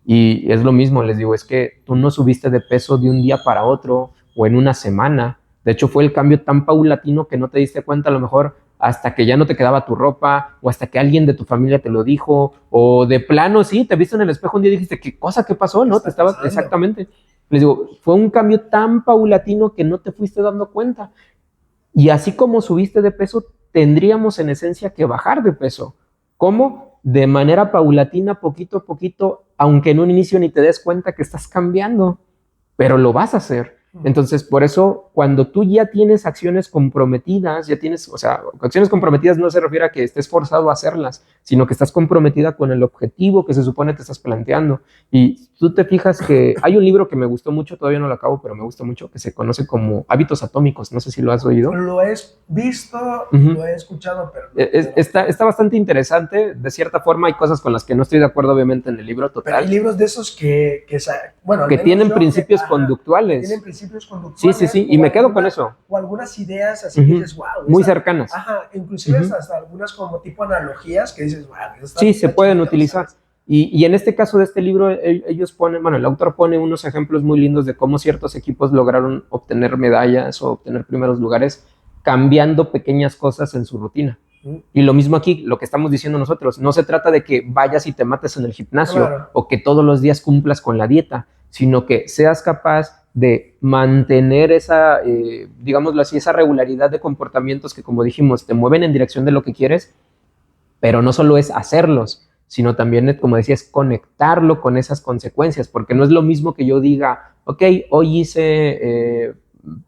[SPEAKER 2] Y es lo mismo, les digo, es que tú no subiste de peso de un día para otro o en una semana. De hecho, fue el cambio tan paulatino que no te diste cuenta a lo mejor hasta que ya no te quedaba tu ropa, o hasta que alguien de tu familia te lo dijo, o de plano, sí, te viste en el espejo un día y dijiste, ¿qué cosa? ¿Qué pasó? ¿No? Te estaba exactamente. Les digo, fue un cambio tan paulatino que no te fuiste dando cuenta. Y así como subiste de peso, tendríamos en esencia que bajar de peso. ¿Cómo? de manera paulatina, poquito a poquito, aunque en un inicio ni te des cuenta que estás cambiando, pero lo vas a hacer. Entonces, por eso, cuando tú ya tienes acciones comprometidas, o sea, acciones comprometidas no se refiere a que estés forzado a hacerlas, sino que estás comprometida con el objetivo que se supone te estás planteando. Y tú te fijas que hay un libro que me gustó mucho, todavía no lo acabo, pero me gusta mucho, que se conoce como Hábitos Atómicos. No sé si lo has oído.
[SPEAKER 1] Lo he visto, lo he escuchado, pero...
[SPEAKER 2] Está bastante interesante. De cierta forma hay cosas con las que no estoy de acuerdo, obviamente, en el libro total.
[SPEAKER 1] Pero hay libros de esos que
[SPEAKER 2] tienen principios conductuales.
[SPEAKER 1] Tienen principios conductuales.
[SPEAKER 2] Sí, y me quedo con eso.
[SPEAKER 1] O algunas ideas así que dices, wow.
[SPEAKER 2] Muy cercanas.
[SPEAKER 1] Ajá, inclusive hasta algunas como tipo analogías que dices, wow.
[SPEAKER 2] Sí, se pueden utilizar. Y en este caso de este libro, ellos ponen, el autor pone unos ejemplos muy lindos de cómo ciertos equipos lograron obtener medallas o obtener primeros lugares cambiando pequeñas cosas en su rutina. Y lo mismo aquí, lo que estamos diciendo nosotros, no se trata de que vayas y te mates en el gimnasio o que todos los días cumplas con la dieta, sino que seas capaz de mantener esa, digámoslo así, esa regularidad de comportamientos que, como dijimos, te mueven en dirección de lo que quieres, pero no solo es hacerlos, sino también, como decía, es conectarlo con esas consecuencias, porque no es lo mismo que yo diga, ok, hoy hice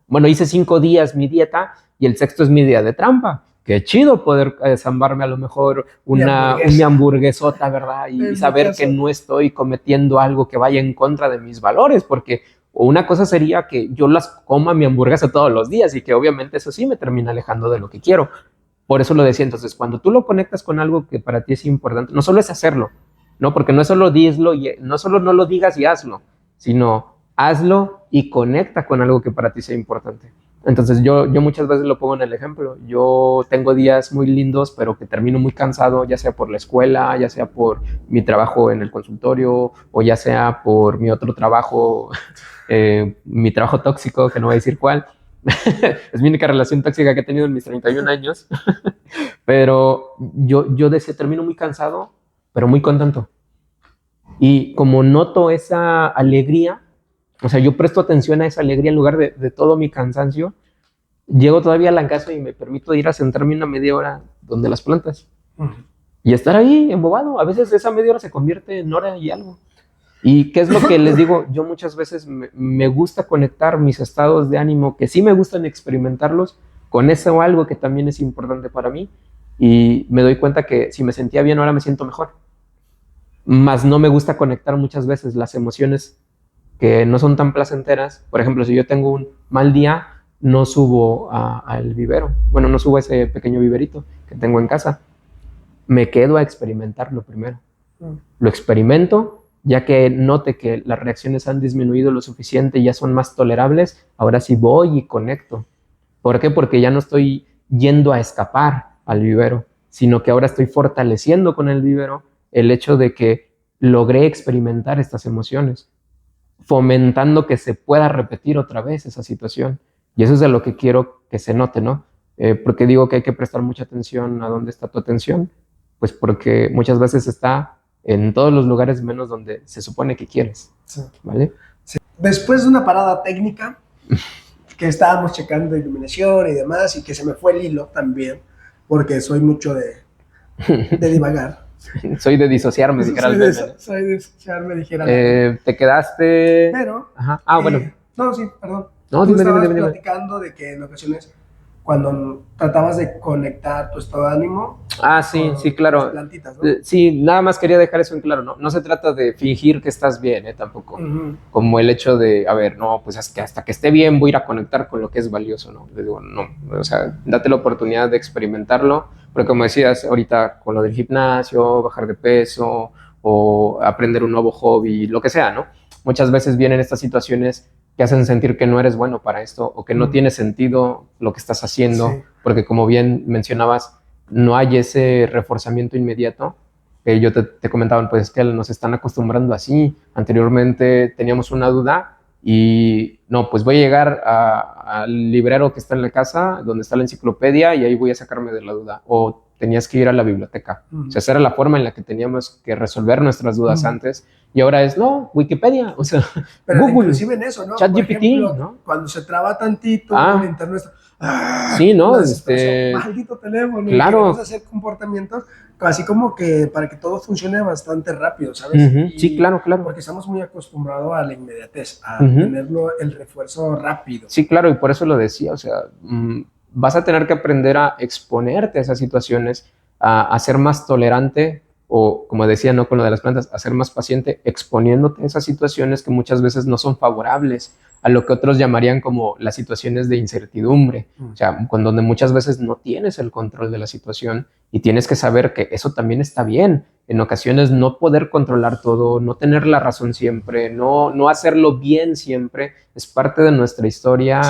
[SPEAKER 2] 5 días mi dieta y el sexto es mi día de trampa. Qué chido poder zambarme a lo mejor una hamburguesota, ¿verdad? Y saber que no estoy cometiendo algo que vaya en contra de mis valores, porque una cosa sería que yo las coma mi hamburguesa todos los días y que obviamente eso sí me termina alejando de lo que quiero. Por eso lo decía. Entonces, cuando tú lo conectas con algo que para ti es importante, no solo es hacerlo, ¿no? Porque no es solo no solo no lo digas y hazlo, sino hazlo y conecta con algo que para ti sea importante. Entonces, yo muchas veces lo pongo en el ejemplo. Yo tengo días muy lindos, pero que termino muy cansado, ya sea por la escuela, ya sea por mi trabajo en el consultorio, o ya sea por mi otro trabajo, mi trabajo tóxico, que no voy a decir cuál. Es mi única relación tóxica que he tenido en mis 31 años. Pero yo termino muy cansado, pero muy contento. Y como noto esa alegría, o sea, yo presto atención a esa alegría en lugar de todo mi cansancio, llego todavía a la casa y me permito ir a sentarme una media hora donde las plantas y estar ahí embobado. A veces esa media hora se convierte en hora y algo. ¿Y qué es lo que les digo? Yo muchas veces me gusta conectar mis estados de ánimo, que sí me gustan experimentarlos, con eso o algo que también es importante para mí. Y me doy cuenta que si me sentía bien, ahora me siento mejor. Más no me gusta conectar muchas veces las emociones que no son tan placenteras. Por ejemplo, si yo tengo un mal día, no subo al vivero. Bueno, no subo a ese pequeño viverito que tengo en casa. Me quedo a experimentarlo primero. Lo experimento. Ya que note que las reacciones han disminuido lo suficiente y ya son más tolerables, ahora sí voy y conecto. ¿Por qué? Porque ya no estoy yendo a escapar al vivero, sino que ahora estoy fortaleciendo con el vivero el hecho de que logré experimentar estas emociones, fomentando que se pueda repetir otra vez esa situación. Y eso es de lo que quiero que se note, ¿no? Porque digo que hay que prestar mucha atención a dónde está tu atención, pues porque muchas veces está en todos los lugares menos donde se supone que quieres, ¿vale?
[SPEAKER 1] Sí. Después de una parada técnica, que estábamos checando iluminación y demás, y que se me fue el hilo también, porque soy mucho de divagar.
[SPEAKER 2] Soy de disociarme, dijera el meme.
[SPEAKER 1] Soy de disociarme, dijera
[SPEAKER 2] te quedaste...
[SPEAKER 1] Pero...
[SPEAKER 2] Ajá. Bueno.
[SPEAKER 1] No, sí, perdón.
[SPEAKER 2] No,
[SPEAKER 1] Tú estabas platicando de que en ocasiones, cuando tratabas de conectar tu estado de ánimo...
[SPEAKER 2] Sí, claro.
[SPEAKER 1] Las plantitas, ¿no?
[SPEAKER 2] Sí, nada más quería dejar eso en claro, ¿no? No se trata de fingir que estás bien, tampoco. Como el hecho de, a ver, no, pues hasta que esté bien voy a ir a conectar con lo que es valioso, ¿no? Le digo, no, o sea, date la oportunidad de experimentarlo, porque como decías ahorita, con lo del gimnasio, bajar de peso, o aprender un nuevo hobby, lo que sea, ¿no? Muchas veces vienen estas situaciones que hacen sentir que no eres bueno para esto, o que no tiene sentido lo que estás haciendo, porque como bien mencionabas, no hay ese reforzamiento inmediato. Yo te comentaban, pues que nos están acostumbrando así. Anteriormente teníamos una duda y no, pues voy a llegar al librero que está en la casa, donde está la enciclopedia, y ahí voy a sacarme de la duda. O tenías que ir a la biblioteca. O sea, esa era la forma en la que teníamos que resolver nuestras dudas antes. Y ahora es, no, Wikipedia, o sea,
[SPEAKER 1] pero
[SPEAKER 2] Google,
[SPEAKER 1] inclusive en eso, ¿no?
[SPEAKER 2] ChatGPT,
[SPEAKER 1] ¿no? Cuando se traba tantito el internet,
[SPEAKER 2] sí, ¿no?
[SPEAKER 1] Maldito teléfono,
[SPEAKER 2] claro.
[SPEAKER 1] Y queremos hacer comportamientos así como que para que todo funcione bastante rápido, ¿sabes?
[SPEAKER 2] Sí, claro.
[SPEAKER 1] Porque estamos muy acostumbrados a la inmediatez, a tenerlo el refuerzo rápido.
[SPEAKER 2] Sí, claro, y por eso lo decía, o sea, vas a tener que aprender a exponerte a esas situaciones, a ser más tolerante, o como decía, no con lo de las plantas, a ser más paciente, exponiéndote a esas situaciones que muchas veces no son favorables, a lo que otros llamarían como las situaciones de incertidumbre, o sea, con donde muchas veces no tienes el control de la situación y tienes que saber que eso también está bien. En ocasiones no poder controlar todo, no tener la razón siempre, no hacerlo bien siempre, es parte de nuestra historia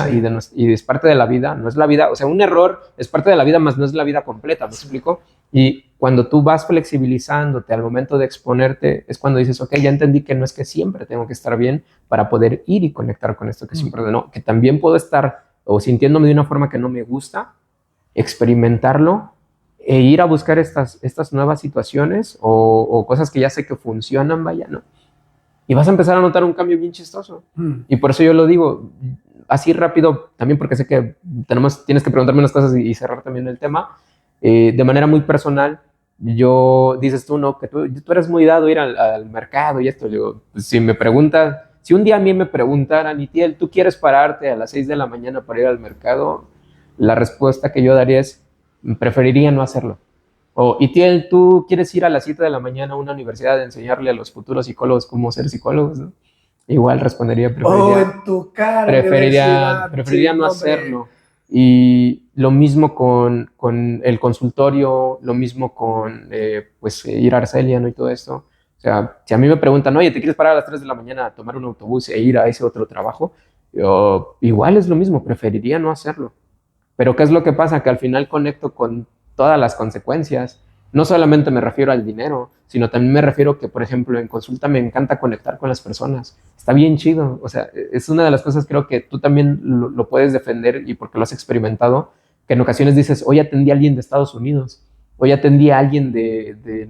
[SPEAKER 2] y es parte de la vida, no es la vida, o sea, un error es parte de la vida, más no es la vida completa, ¿me explico? Y cuando tú vas flexibilizándote al momento de exponerte, es cuando dices, ok, ya entendí que no es que siempre tengo que estar bien para poder ir y conectar con esto que siempre no, que también puedo estar o sintiéndome de una forma que no me gusta, experimentarlo e ir a buscar estas nuevas situaciones o cosas que ya sé que funcionan, vaya, ¿no? Y vas a empezar a notar un cambio bien chistoso. Y por eso yo lo digo así rápido, también porque sé que tienes que preguntarme unas cosas y cerrar también el tema. De manera muy personal, dices tú, ¿no? Que tú eres muy dado a ir al mercado y esto. Yo digo, pues, si un día a mí me preguntaran, Itiel, ¿tú quieres pararte a las 6 de la mañana para ir al mercado? La respuesta que yo daría es, preferiría no hacerlo. O, Itiel, ¿tú quieres ir a las 7 de la mañana a una universidad a enseñarle a los futuros psicólogos cómo ser psicólogos, ¿no? Igual respondería,
[SPEAKER 1] en tu cara,
[SPEAKER 2] preferiría no hacerlo. Y lo mismo con el consultorio, lo mismo con ir a Arcelia, ¿no? Y todo esto. O sea, si a mí me preguntan, oye, ¿te quieres parar a las 3 de la mañana a tomar un autobús e ir a ese otro trabajo? Yo, igual es lo mismo, preferiría no hacerlo. Pero ¿qué es lo que pasa? Que al final conecto con todas las consecuencias. No solamente me refiero al dinero, sino también me refiero que, por ejemplo, en consulta me encanta conectar con las personas. Está bien chido. O sea, es una de las cosas, creo que tú también lo puedes defender y porque lo has experimentado, que en ocasiones dices, hoy atendí a alguien de Estados Unidos, hoy atendí a alguien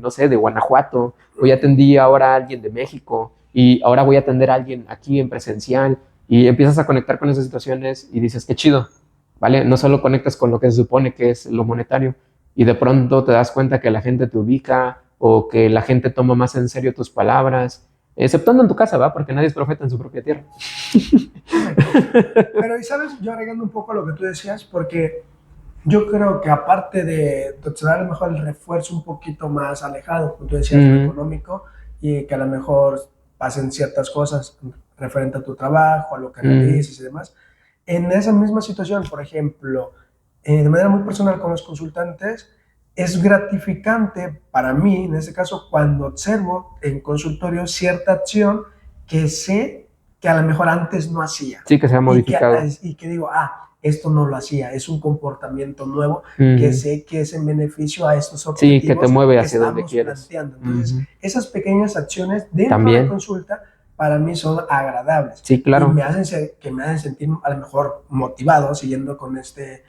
[SPEAKER 2] no sé, de Guanajuato, hoy atendí ahora a alguien de México y ahora voy a atender a alguien aquí en presencial y empiezas a conectar con esas situaciones y dices, qué chido, ¿vale? No solo conectas con lo que se supone que es lo monetario, y de pronto te das cuenta que la gente te ubica o que la gente toma más en serio tus palabras, exceptuando en tu casa, ¿va? Porque nadie es profeta en su propia tierra.
[SPEAKER 1] Pero, y sabes, yo agregando un poco a lo que tú decías, porque yo creo que aparte de dar a lo mejor el refuerzo un poquito más alejado, como tú decías, lo económico, y que a lo mejor pasen ciertas cosas referente a tu trabajo, a lo que realices y demás, en esa misma situación, por ejemplo, de manera muy personal con los consultantes, es gratificante para mí, en este caso, cuando observo en consultorio cierta acción que sé que a lo mejor antes no hacía.
[SPEAKER 2] Sí, que se ha modificado.
[SPEAKER 1] Y que digo, esto no lo hacía, es un comportamiento nuevo que sé que es en beneficio a estos objetivos.
[SPEAKER 2] Sí, que te mueve hacia donde quieres.
[SPEAKER 1] Planteando. Entonces, esas pequeñas acciones dentro de la consulta para mí son agradables.
[SPEAKER 2] Sí, claro.
[SPEAKER 1] Y me hacen sentir a lo mejor motivado, siguiendo con este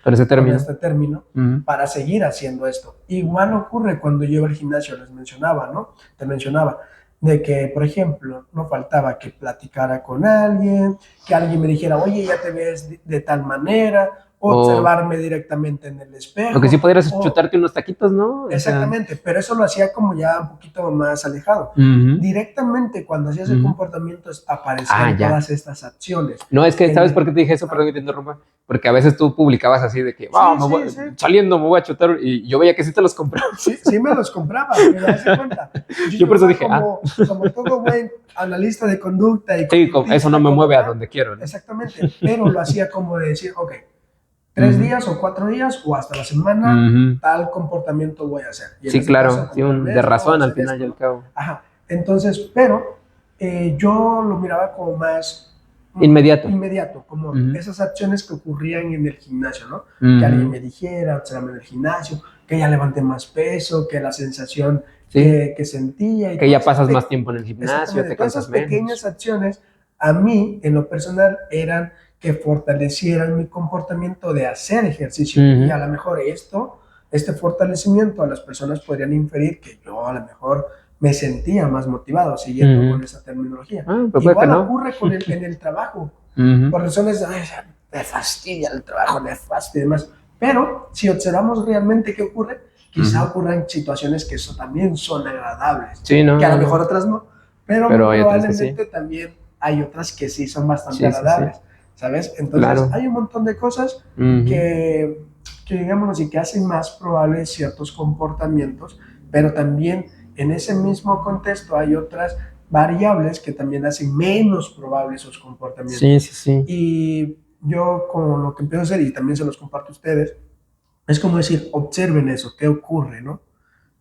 [SPEAKER 1] término, para seguir haciendo esto. Igual ocurre cuando yo iba al gimnasio, te mencionaba, de que, por ejemplo, no faltaba que platicara con alguien, que alguien me dijera, oye, ya te ves de tal manera, observarme directamente en el espejo.
[SPEAKER 2] Lo que sí pudieras chutarte unos taquitos, ¿no?
[SPEAKER 1] Exactamente, pero eso lo hacía como ya un poquito más alejado. Directamente cuando hacías el comportamiento aparecían todas estas acciones.
[SPEAKER 2] No, es que, ¿sabes por qué te dije eso? Perdón que te interrumpa. Porque a veces tú publicabas así de que, saliendo me voy a chutar, y yo veía que sí te los compraba.
[SPEAKER 1] Sí me los compraba, me das cuenta.
[SPEAKER 2] Yo por eso dije,
[SPEAKER 1] como todo buen analista de conducta. Y
[SPEAKER 2] eso no me mueve a donde quiero, ¿no?
[SPEAKER 1] Exactamente, pero lo hacía como de decir, ok, 3 días o 4 días o hasta la semana, tal comportamiento voy a hacer.
[SPEAKER 2] Sí, claro, de razón al final y al cabo.
[SPEAKER 1] Ajá, entonces, pero yo lo miraba como más inmediato, como esas acciones que ocurrían en el gimnasio, ¿no? Que alguien me dijera, observame en el gimnasio, que ya levanté más peso, que la sensación que sentía. Y
[SPEAKER 2] que ya pasas más tiempo en el gimnasio, te cansas menos.
[SPEAKER 1] Esas pequeñas acciones, a mí, en lo personal, eran que fortalecieran mi comportamiento de hacer ejercicio. Y a lo mejor esto este fortalecimiento, a las personas podrían inferir que yo a lo mejor me sentía más motivado siguiendo con esa terminología. Igual no ocurre en el trabajo, por razones de, me fastidia el trabajo, nefasto y demás. Pero si observamos realmente qué ocurre, quizá ocurran situaciones que eso también son agradables, que a lo mejor otras no, pero probablemente también hay otras que sí son bastante agradables, ¿sabes? Entonces hay un montón de cosas que digámoslo así, que hacen más probables ciertos comportamientos, pero también en ese mismo contexto hay otras variables que también hacen menos probables esos comportamientos. Y yo con lo que empiezo a hacer, y también se los comparto a ustedes, es como decir, observen eso, qué ocurre, ¿no?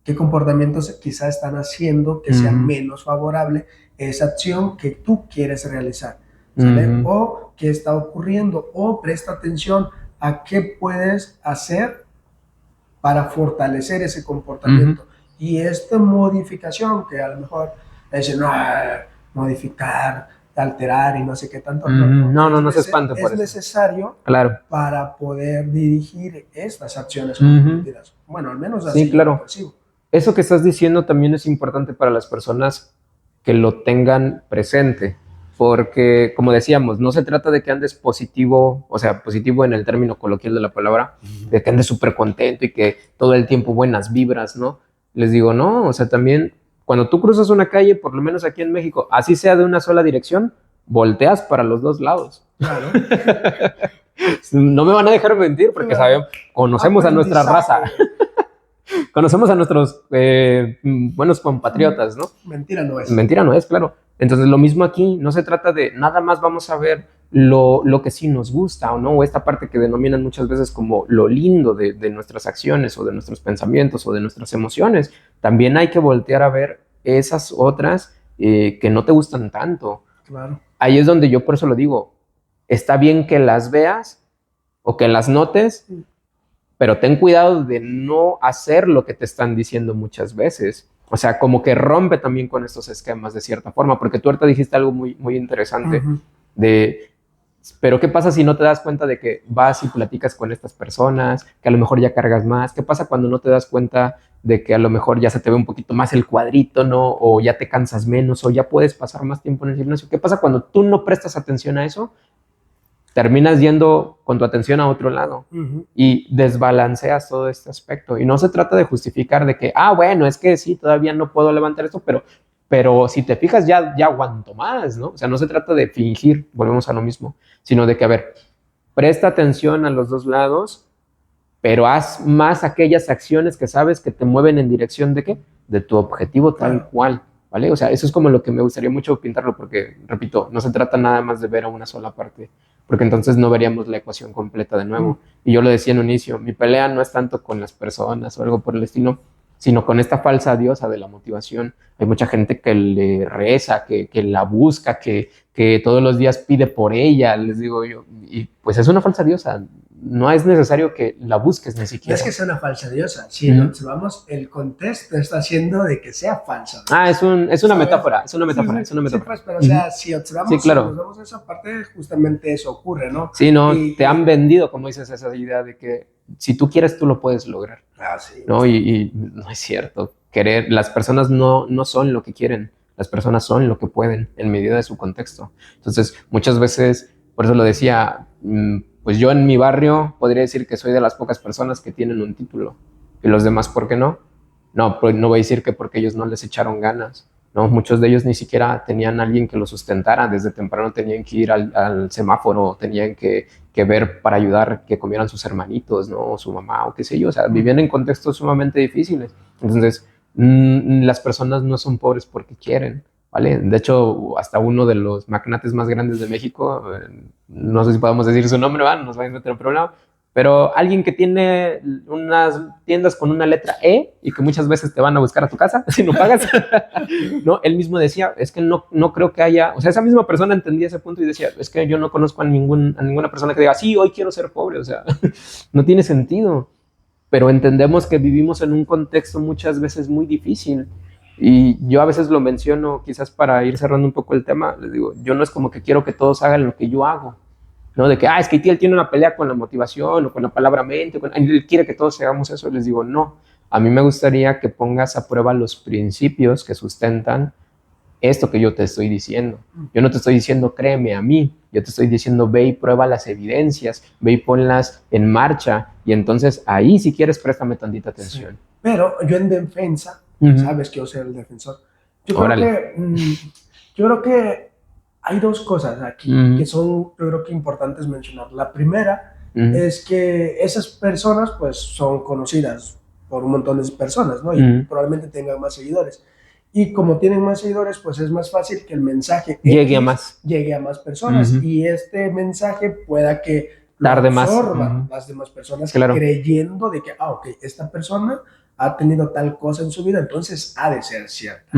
[SPEAKER 1] ¿Qué comportamientos quizá están haciendo que sea menos favorable esa acción que tú quieres realizar? ¿Sale? O qué está ocurriendo, o presta atención a qué puedes hacer para fortalecer ese comportamiento. Y esta modificación, que a lo mejor es modificar, alterar y no sé qué tanto.
[SPEAKER 2] No se espante por eso.
[SPEAKER 1] Es necesario para poder dirigir estas acciones. Bueno, al menos así.
[SPEAKER 2] Sí, claro. Eso que estás diciendo también es importante para las personas que lo tengan presente. Porque, como decíamos, no se trata de que andes positivo, o sea, positivo en el término coloquial de la palabra, de que andes súper contento y que todo el tiempo buenas vibras, ¿no? Les digo, no, o sea, también cuando tú cruzas una calle, por lo menos aquí en México, así sea de una sola dirección, volteas para los dos lados.
[SPEAKER 1] Claro.
[SPEAKER 2] No me van a dejar mentir porque conocemos a nuestra raza. Conocemos a nuestros buenos compatriotas, ¿no?
[SPEAKER 1] Mentira no es.
[SPEAKER 2] Mentira no es, claro. Entonces, lo mismo aquí, no se trata de nada más vamos a ver lo que sí nos gusta o no, o esta parte que denominan muchas veces como lo lindo de nuestras acciones o de nuestros pensamientos o de nuestras emociones. También hay que voltear a ver esas otras que no te gustan tanto.
[SPEAKER 1] Claro.
[SPEAKER 2] Ahí es donde yo por eso lo digo, está bien que las veas o que las notes, pero ten cuidado de no hacer lo que te están diciendo muchas veces. O sea, como que rompe también con estos esquemas de cierta forma, porque tú ahorita dijiste algo muy, muy interesante pero ¿qué pasa si no te das cuenta de que vas y platicas con estas personas, que a lo mejor ya cargas más? ¿Qué pasa cuando no te das cuenta de que a lo mejor ya se te ve un poquito más el cuadrito, ¿no? O ya te cansas menos, o ya puedes pasar más tiempo en el gimnasio. ¿Qué pasa cuando tú no prestas atención a eso? Terminas yendo con tu atención a otro lado y desbalanceas todo este aspecto. Y no se trata de justificar de que, bueno, es que sí, todavía no puedo levantar esto, pero si te fijas ya aguanto más, ¿no? O sea, no se trata de fingir, volvemos a lo mismo, sino de que, a ver, presta atención a los dos lados, pero haz más aquellas acciones que sabes que te mueven en dirección de ¿qué? De tu objetivo tal cual, ¿vale? O sea, eso es como lo que me gustaría mucho pintarlo, porque, repito, no se trata nada más de ver a una sola parte, porque entonces no veríamos la ecuación completa de nuevo. Y yo lo decía en un inicio, mi pelea no es tanto con las personas o algo por el estilo, sino con esta falsa diosa de la motivación. Hay mucha gente que le reza, que la busca, que todos los días pide por ella, les digo yo, y pues es una falsa diosa. No es necesario que la busques ni siquiera.
[SPEAKER 1] No es que sea una falsa diosa, si observamos el contexto está haciendo de que sea falsa.
[SPEAKER 2] Es una metáfora, es una metáfora.
[SPEAKER 1] Sí, pues, pero o sea, si observamos, si nos vemos esa parte, justamente eso ocurre, ¿no?
[SPEAKER 2] Sí, no, te han vendido, como dices, esa idea de que si tú quieres, tú lo puedes lograr.
[SPEAKER 1] Sí.
[SPEAKER 2] ¿No? Y no es cierto. Las personas no son lo que quieren, las personas son lo que pueden en medida de su contexto. Entonces, muchas veces, por eso lo decía, pues yo en mi barrio podría decir que soy de las pocas personas que tienen un título. ¿Y los demás por qué no? No, pues no voy a decir que porque ellos no les echaron ganas. No, muchos de ellos ni siquiera tenían a alguien que los sustentara. Desde temprano tenían que ir al semáforo, tenían que ver para ayudar que comieran sus hermanitos, ¿no? O su mamá, o qué sé yo. O sea, vivían en contextos sumamente difíciles. Entonces, las personas no son pobres porque quieren, ¿vale? De hecho, hasta uno de los magnates más grandes de México, no sé si podemos decir su nombre, ¿va? Nos va a meter en problema, pero alguien que tiene unas tiendas con una letra E y que muchas veces te van a buscar a tu casa si no pagas, ¿no? Él mismo decía, es que no creo que haya, o sea, esa misma persona entendía ese punto y decía, es que yo no conozco a ninguna persona que diga, sí, hoy quiero ser pobre, o sea, no tiene sentido, pero entendemos que vivimos en un contexto muchas veces muy difícil. Y yo a veces lo menciono, quizás para ir cerrando un poco el tema, les digo, yo no es como que quiero que todos hagan lo que yo hago, ¿no? De que, es que él tiene una pelea con la motivación o con la palabra mente, él quiere que todos hagamos eso. Les digo, no, a mí me gustaría que pongas a prueba los principios que sustentan esto que yo te estoy diciendo. Yo no te estoy diciendo créeme a mí, yo te estoy diciendo ve y prueba las evidencias, ve y ponlas en marcha, y entonces ahí si quieres préstame tantita atención.
[SPEAKER 1] Sí. Pero yo en defensa, sabes que yo soy el defensor, yo creo que hay dos cosas aquí que son, yo creo que importantes mencionar. La primera es que esas personas pues son conocidas por un montón de personas, ¿no? Y probablemente tengan más seguidores. Y como tienen más seguidores, pues es más fácil que el mensaje llegue a más personas. Y este mensaje pueda que lo absorban las demás personas, creyendo de que, ok, esta persona ha tenido tal cosa en su vida, entonces ha de ser cierta.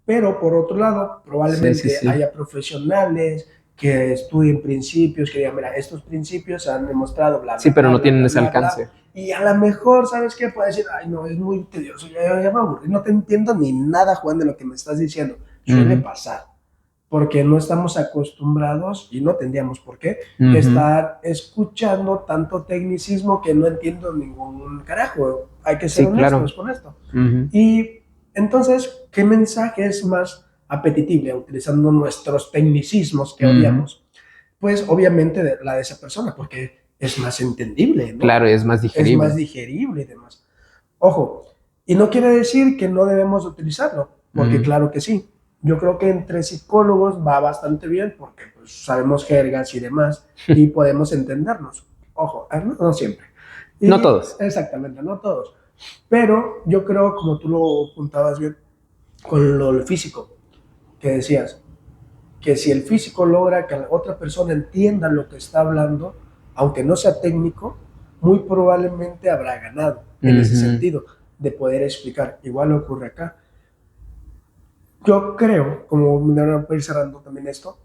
[SPEAKER 1] Pero por otro lado, probablemente haya profesionales que estudien principios, que digan, mira, estos principios se han demostrado, bla, bla.
[SPEAKER 2] Sí, pero no tienen ese alcance.
[SPEAKER 1] Y a lo mejor, ¿sabes qué? Puede decir, ay, no, es muy tedioso, ya me aburrí, no te entiendo ni nada, Juan, de lo que me estás diciendo. Suele pasar, porque no estamos acostumbrados, y no tendríamos por qué, estar escuchando tanto tecnicismo que no entiendo ningún carajo. Hay que ser honestos con esto. Y entonces, ¿qué mensaje es más apetitible utilizando nuestros tecnicismos que odiamos? Pues obviamente la de esa persona, porque es más entendible, ¿no?
[SPEAKER 2] Claro, es más digerible.
[SPEAKER 1] Es más digerible y demás. Ojo, y no quiere decir que no debemos utilizarlo, porque claro que sí. Yo creo que entre psicólogos va bastante bien, porque pues, sabemos jergas y demás, y podemos entendernos. Ojo, no siempre. Y,
[SPEAKER 2] no todos.
[SPEAKER 1] Exactamente, no todos. Pero yo creo, como tú lo apuntabas bien, con lo físico, que decías, que si el físico logra que la otra persona entienda lo que está hablando, aunque no sea técnico, muy probablemente habrá ganado en ese sentido, de poder explicar. Igual ocurre acá. Yo creo, como para ir cerrando también esto,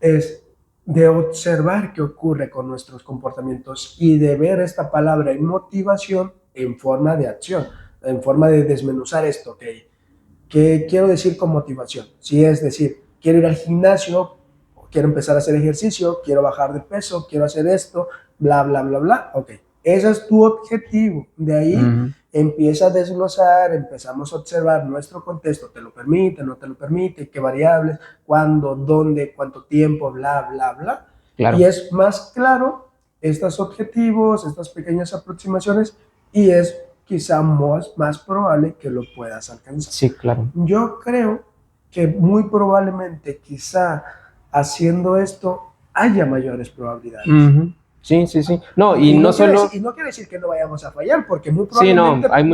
[SPEAKER 1] es de observar qué ocurre con nuestros comportamientos y de ver esta palabra en motivación en forma de acción, en forma de desmenuzar esto, ¿qué quiero decir con motivación? Si es decir, quiero ir al gimnasio, quiero empezar a hacer ejercicio, quiero bajar de peso, quiero hacer esto, bla, bla, bla, bla, ok. Ese es tu objetivo. De ahí empieza a desglosar, empezamos a observar nuestro contexto, te lo permite, no te lo permite, qué variables, cuándo, dónde, cuánto tiempo, bla, bla, bla. Claro. Y es más claro estos objetivos, estas pequeñas aproximaciones, y es quizá más probable que lo puedas alcanzar.
[SPEAKER 2] Sí, claro.
[SPEAKER 1] Yo creo que muy probablemente quizá haciendo esto haya mayores probabilidades.
[SPEAKER 2] Sí. No, y no solo...
[SPEAKER 1] Y no quiere decir que no vayamos a fallar, porque muy probablemente...
[SPEAKER 2] Sí, no, hay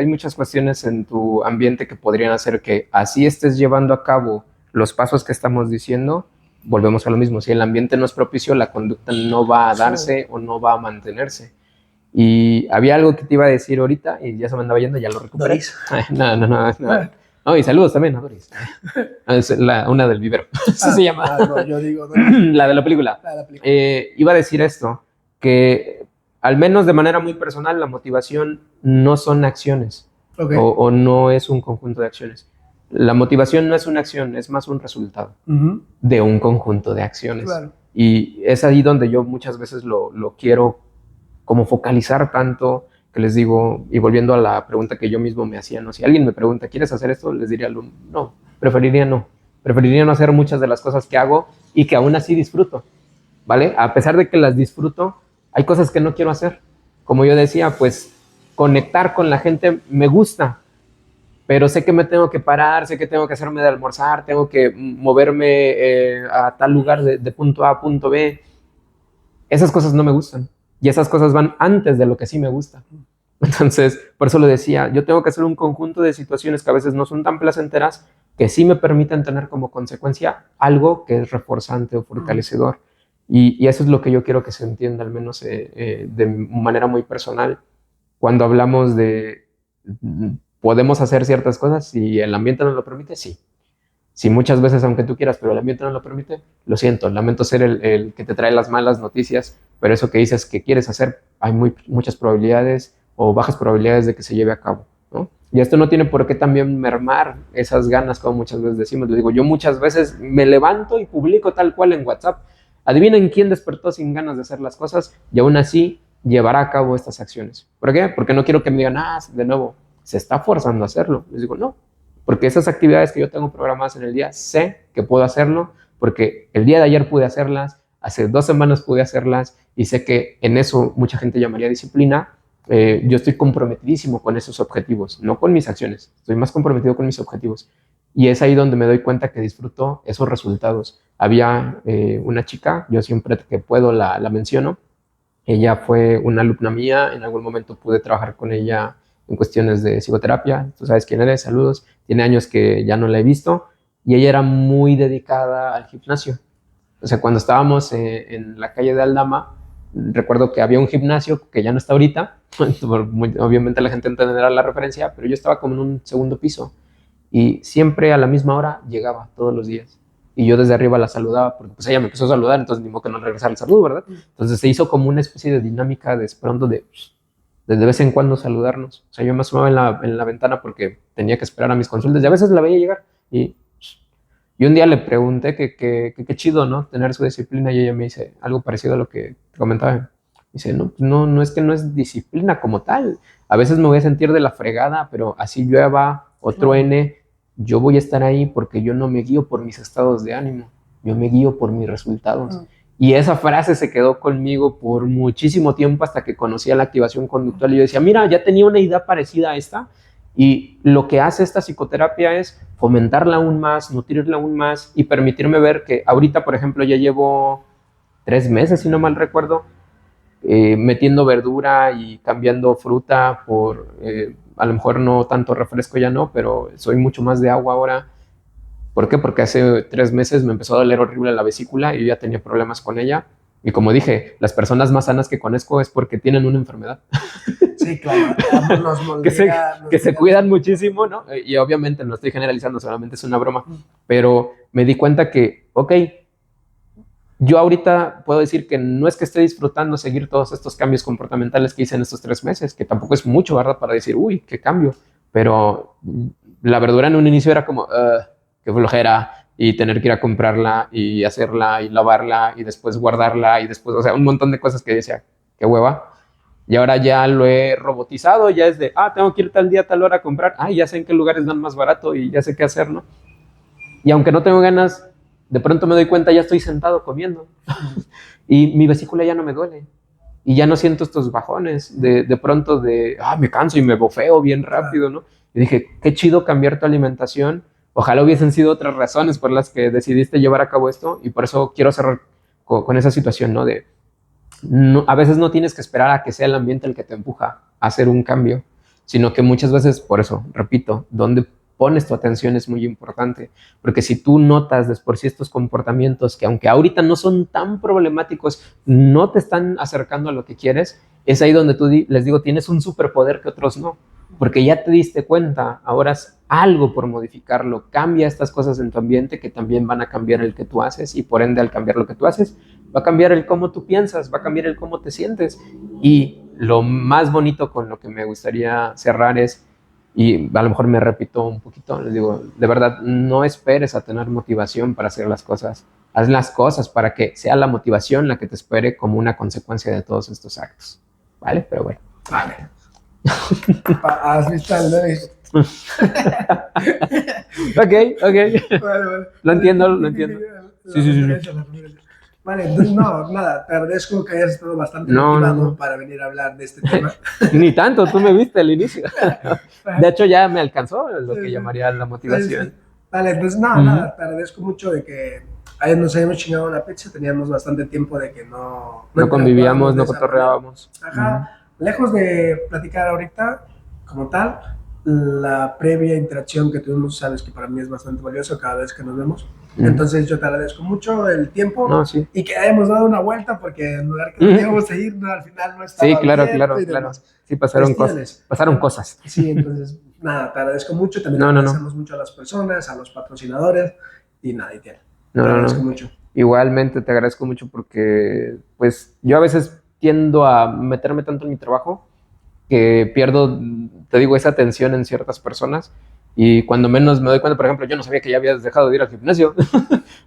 [SPEAKER 2] muchas cuestiones en tu ambiente que podrían hacer que así estés llevando a cabo los pasos que estamos diciendo, volvemos a lo mismo. Si el ambiente no es propicio, la conducta no va a darse o no va a mantenerse. Y había algo que te iba a decir ahorita y ya se me andaba yendo, ya lo recuperé.
[SPEAKER 1] Doris.
[SPEAKER 2] No, y saludos también a Doris. Es una del vivero. Así se llama.
[SPEAKER 1] No, yo digo Doris.
[SPEAKER 2] La de la película. Iba a decir esto, que al menos de manera muy personal, la motivación no son acciones. O no es un conjunto de acciones. La motivación no es una acción, es más un resultado de un conjunto de acciones.
[SPEAKER 1] Claro.
[SPEAKER 2] Y es ahí donde yo muchas veces lo quiero como focalizar tanto, que les digo, y volviendo a la pregunta que yo mismo me hacía, ¿no? Si alguien me pregunta, ¿quieres hacer esto? Les diría, no, preferiría no hacer muchas de las cosas que hago y que aún así disfruto, ¿vale? A pesar de que las disfruto, hay cosas que no quiero hacer. Como yo decía, pues conectar con la gente me gusta, pero sé que me tengo que parar, sé que tengo que hacerme de almorzar, tengo que moverme a tal lugar de punto A a punto B. Esas cosas no me gustan. Y esas cosas van antes de lo que sí me gusta. Entonces, por eso lo decía, yo tengo que hacer un conjunto de situaciones que a veces no son tan placenteras, que sí me permiten tener como consecuencia algo que es reforzante o fortalecedor. Y eso es lo que yo quiero que se entienda, al menos de manera muy personal. Cuando hablamos de podemos hacer ciertas cosas, si el ambiente nos lo permite, sí. Si muchas veces, aunque tú quieras, pero el ambiente no lo permite, lo siento, lamento ser el que te trae las malas noticias, pero eso que dices que quieres hacer, hay muchas probabilidades o bajas probabilidades de que se lleve a cabo, ¿no? Y esto no tiene por qué también mermar esas ganas, como muchas veces decimos. Les digo, yo muchas veces me levanto y publico tal cual en WhatsApp, Adivinen quién despertó sin ganas de hacer las cosas y aún así llevará a cabo estas acciones. ¿Por qué? Porque no quiero que me digan, de nuevo, se está forzando a hacerlo. Les digo, no, porque esas actividades que yo tengo programadas en el día, sé que puedo hacerlo, porque el día de ayer pude hacerlas, hace 2 semanas pude hacerlas, y sé que en eso mucha gente llamaría disciplina. Yo estoy comprometidísimo con esos objetivos, no con mis acciones, estoy más comprometido con mis objetivos. Y es ahí donde me doy cuenta que disfruto esos resultados. Había una chica, yo siempre que puedo la menciono. Ella fue una alumna mía, en algún momento pude trabajar con ella en cuestiones de psicoterapia. Tú sabes quién eres, saludos. Tiene años que ya no la he visto, y ella era muy dedicada al gimnasio. O sea, cuando estábamos en la calle de Aldama, recuerdo que había un gimnasio que ya no está ahorita. Obviamente la gente entenderá la referencia, pero yo estaba como en un segundo piso y siempre a la misma hora llegaba todos los días. Y yo desde arriba la saludaba, porque pues ella me empezó a saludar, entonces ni modo que no regresara el saludo, ¿verdad? Entonces se hizo como una especie de dinámica de pronto de vez en cuando saludarnos. O sea, yo me asomaba en la ventana porque tenía que esperar a mis consultas y a veces la veía llegar. Y un día le pregunté que qué chido, ¿no? Tener su disciplina, y ella me dice algo parecido a lo que te comentaba. Dice, no es que no es disciplina como tal. A veces me voy a sentir de la fregada, pero así llueva o truene, yo voy a estar ahí porque yo no me guío por mis estados de ánimo, yo me guío por mis resultados. Y esa frase se quedó conmigo por muchísimo tiempo hasta que conocí a la activación conductual y yo decía, mira, ya tenía una idea parecida a esta, y lo que hace esta psicoterapia es fomentarla aún más, nutrirla aún más y permitirme ver que ahorita, por ejemplo, ya llevo 3 meses, si no mal recuerdo, metiendo verdura y cambiando fruta por, a lo mejor no tanto refresco ya no, pero soy mucho más de agua ahora. ¿Por qué? Porque hace 3 meses me empezó a doler horrible la vesícula y yo ya tenía problemas con ella. Y como dije, las personas más sanas que conozco es porque tienen una enfermedad.
[SPEAKER 1] Sí, claro.
[SPEAKER 2] Que se cuidan muchísimo, ¿no? Y obviamente no estoy generalizando, solamente es una broma. Pero me di cuenta que, ok, yo ahorita puedo decir que no es que esté disfrutando seguir todos estos cambios comportamentales que hice en estos 3 meses, que tampoco es mucho, ¿verdad? Para decir, uy, qué cambio. Pero la verdura en un inicio era como, qué flojera, y tener que ir a comprarla y hacerla y lavarla y después guardarla y después, o sea, un montón de cosas que decía, qué hueva. Y ahora ya lo he robotizado, ya es de, tengo que ir tal día, tal hora a comprar, ya sé en qué lugares dan más barato y ya sé qué hacer, ¿no? Y aunque no tengo ganas, de pronto me doy cuenta, ya estoy sentado comiendo y mi vesícula ya no me duele y ya no siento estos bajones de pronto me canso y me bofeo bien rápido, ¿no? Y dije, qué chido cambiar tu alimentación. Ojalá hubiesen sido otras razones por las que decidiste llevar a cabo esto, y por eso quiero cerrar con esa situación, ¿no? A veces no tienes que esperar a que sea el ambiente el que te empuja a hacer un cambio, sino que muchas veces, por eso, repito, donde pones tu atención es muy importante, porque si tú notas de por sí estos comportamientos que aunque ahorita no son tan problemáticos, no te están acercando a lo que quieres, es ahí donde tú les digo, tienes un superpoder que otros no, porque ya te diste cuenta, ahora es algo por modificarlo, cambia estas cosas en tu ambiente que también van a cambiar el que tú haces, y por ende al cambiar lo que tú haces, va a cambiar el cómo tú piensas, va a cambiar el cómo te sientes. Y lo más bonito con lo que me gustaría cerrar es, y a lo mejor me repito un poquito, les digo, de verdad, no esperes a tener motivación para hacer las cosas. Haz las cosas para que sea la motivación la que te espere como una consecuencia de todos estos actos. ¿Vale? Pero bueno.
[SPEAKER 1] Vale. ¿Has visto el bebé?
[SPEAKER 2] Ok.
[SPEAKER 1] Vale.
[SPEAKER 2] Lo entiendo. Sí.
[SPEAKER 1] Vale, entonces nada, te agradezco que hayas estado bastante motivado para venir a hablar de este tema.
[SPEAKER 2] Ni tanto, tú me viste al inicio. De hecho, ya me alcanzó lo que llamaría la motivación.
[SPEAKER 1] Vale, entonces nada, te agradezco mucho de que nos hayamos chingado una pizza, teníamos bastante tiempo de que no
[SPEAKER 2] convivíamos, no cotorreábamos.
[SPEAKER 1] Ajá, lejos de platicar ahorita como tal, la previa interacción que tuvimos, sabes que para mí es bastante valioso cada vez que nos vemos. Entonces yo te agradezco mucho el tiempo y que hayamos dado una vuelta, porque en lugar que nos íbamos a ir, al final no estaba.
[SPEAKER 2] Sí, claro. Sí, pasaron cosas.
[SPEAKER 1] Sí, entonces nada, te agradezco mucho, también agradecemos mucho a las personas, a los patrocinadores y nada, te agradezco mucho.
[SPEAKER 2] Igualmente te agradezco mucho porque pues yo a veces tiendo a meterme tanto en mi trabajo que pierdo, te digo, esa atención en ciertas personas, Y cuando menos me doy cuenta, por ejemplo, yo no sabía que ya habías dejado de ir al gimnasio,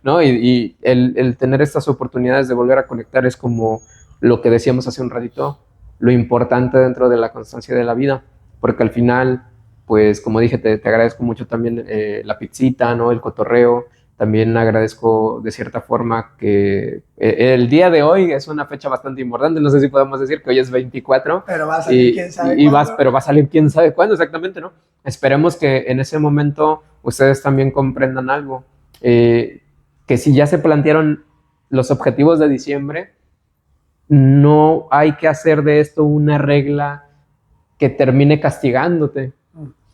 [SPEAKER 2] ¿no? Y el tener estas oportunidades de volver a conectar es como lo que decíamos hace un ratito, lo importante dentro de la constancia de la vida, porque al final, pues como dije, te agradezco mucho también la pizzita, ¿no? El cotorreo. También agradezco de cierta forma que el día de hoy es una fecha bastante importante, no sé si podemos decir que hoy es 24.
[SPEAKER 1] Pero va a salir quién sabe cuándo.
[SPEAKER 2] Pero va a salir quién sabe cuándo exactamente, ¿no? Esperemos que en ese momento ustedes también comprendan algo, que si ya se plantearon los objetivos de diciembre, no hay que hacer de esto una regla que termine castigándote,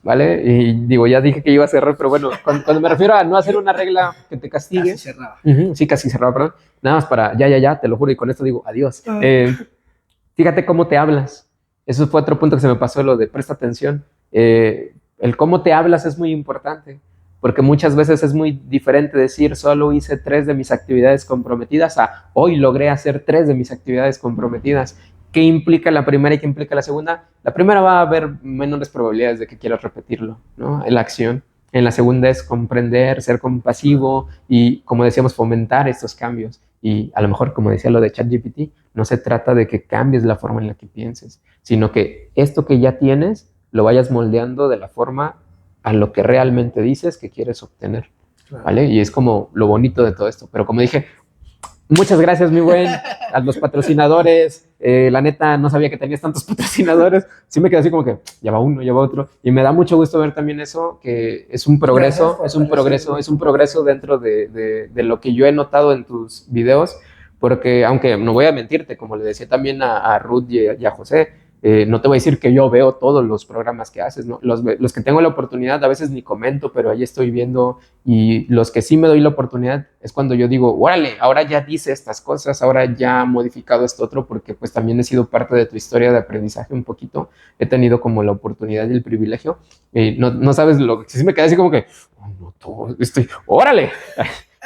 [SPEAKER 2] ¿vale? Y digo, ya dije que iba a cerrar, pero bueno, cuando me refiero a no hacer una regla que te castigue.
[SPEAKER 1] Casi cerraba.
[SPEAKER 2] Sí, casi cerraba, perdón. Nada más para, ya, te lo juro, y con esto digo, adiós. Fíjate cómo te hablas. Eso fue otro punto que se me pasó, lo de presta atención. El cómo te hablas es muy importante, porque muchas veces es muy diferente decir solo hice 3 de mis actividades comprometidas a hoy logré hacer 3 de mis actividades comprometidas. ¿Qué implica la primera y qué implica la segunda? La primera va a haber menores probabilidades de que quieras repetirlo, ¿no? En la acción. En la segunda es comprender, ser compasivo y, como decíamos, fomentar estos cambios. Y a lo mejor, como decía lo de ChatGPT, no se trata de que cambies la forma en la que pienses, sino que esto que ya tienes lo vayas moldeando de la forma a lo que realmente dices que quieres obtener, ¿vale? Y es como lo bonito de todo esto. Pero como dije, muchas gracias, mi buen, a los patrocinadores. La neta, no sabía que tenías tantos patrocinadores. Sí me quedé así como que, ya va uno, ya va otro. Y me da mucho gusto ver también eso, que es un progreso, es un progreso dentro de lo que yo he notado en tus videos. Porque, aunque no voy a mentirte, como le decía también a Ruth y a José, no te voy a decir que yo veo todos los programas que haces, ¿no? Los que tengo la oportunidad a veces ni comento, pero ahí estoy viendo, y los que sí me doy la oportunidad es cuando yo digo, órale, ahora ya dice estas cosas, ahora ya ha modificado esto otro, porque pues también he sido parte de tu historia de aprendizaje un poquito, he tenido como la oportunidad y el privilegio, no sabes lo que sí me quedé así como que, oh, no, todo, órale,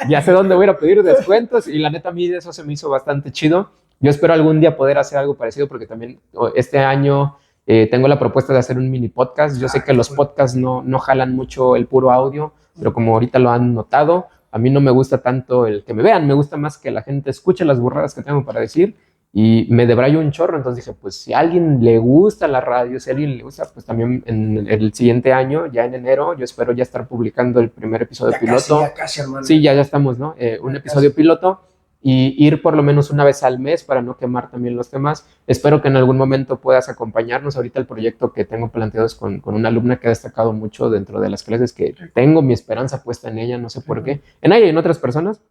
[SPEAKER 2] ya sé dónde voy a pedir descuentos, y la neta a mí eso se me hizo bastante chido. Yo espero algún día poder hacer algo parecido, porque también este año tengo la propuesta de hacer un mini podcast. Yo sé que los podcasts no jalan mucho el puro audio, pero como ahorita lo han notado, a mí no me gusta tanto el que me vean, me gusta más que la gente escuche las burradas que tengo para decir, y me debrayo un chorro. Entonces dije, pues si a alguien le gusta la radio, si a alguien le gusta, pues también en el siguiente año, ya en enero, yo espero ya estar publicando el primer episodio
[SPEAKER 1] ya
[SPEAKER 2] piloto.
[SPEAKER 1] Casi, hermano.
[SPEAKER 2] Sí, ya estamos, ¿no? Un episodio piloto. Y ir por lo menos una vez al mes para no quemar también los temas. Espero que en algún momento puedas acompañarnos. Ahorita el proyecto que tengo planteado es con una alumna que ha destacado mucho dentro de las clases, que tengo mi esperanza puesta en ella, no sé por qué, en ella y en otras personas,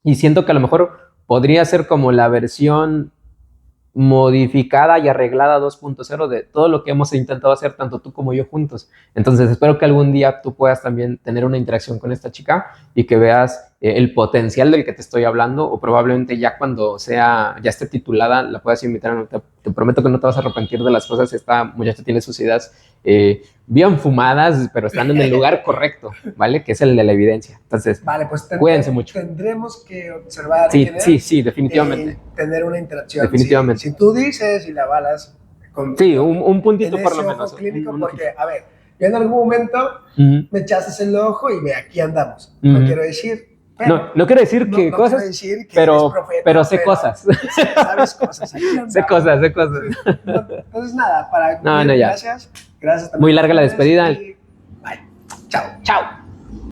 [SPEAKER 2] y siento que a lo mejor podría ser como la versión modificada y arreglada 2.0 de todo lo que hemos intentado hacer tanto tú como yo juntos. Entonces espero que algún día tú puedas también tener una interacción con esta chica y que veas el potencial del que te estoy hablando, o probablemente ya cuando ya esté titulada la puedas invitar. Te prometo que no te vas a arrepentir de las cosas. Esta muchacha tiene sus ideas bien fumadas, pero están en el lugar correcto, ¿vale? Que es el de la evidencia. Entonces,
[SPEAKER 1] vale, pues
[SPEAKER 2] cuídense mucho.
[SPEAKER 1] Tendremos que observar.
[SPEAKER 2] Sí, definitivamente.
[SPEAKER 1] Tener una interacción.
[SPEAKER 2] Definitivamente.
[SPEAKER 1] Si tú dices y la balas.
[SPEAKER 2] Sí, un puntito por lo menos.
[SPEAKER 1] Clínico, porque, a ver, yo en algún momento me echaste el ojo y ve, aquí andamos. No quiero decir.
[SPEAKER 2] No quiero decir que cosas,
[SPEAKER 1] decir que
[SPEAKER 2] pero,
[SPEAKER 1] profeta,
[SPEAKER 2] pero sé cosas.
[SPEAKER 1] Sabes cosas.
[SPEAKER 2] Sé cosas.
[SPEAKER 1] Entonces, nada,
[SPEAKER 2] ya.
[SPEAKER 1] Gracias. Gracias también.
[SPEAKER 2] Muy larga la despedida.
[SPEAKER 1] Bye. Chao.
[SPEAKER 2] Chao.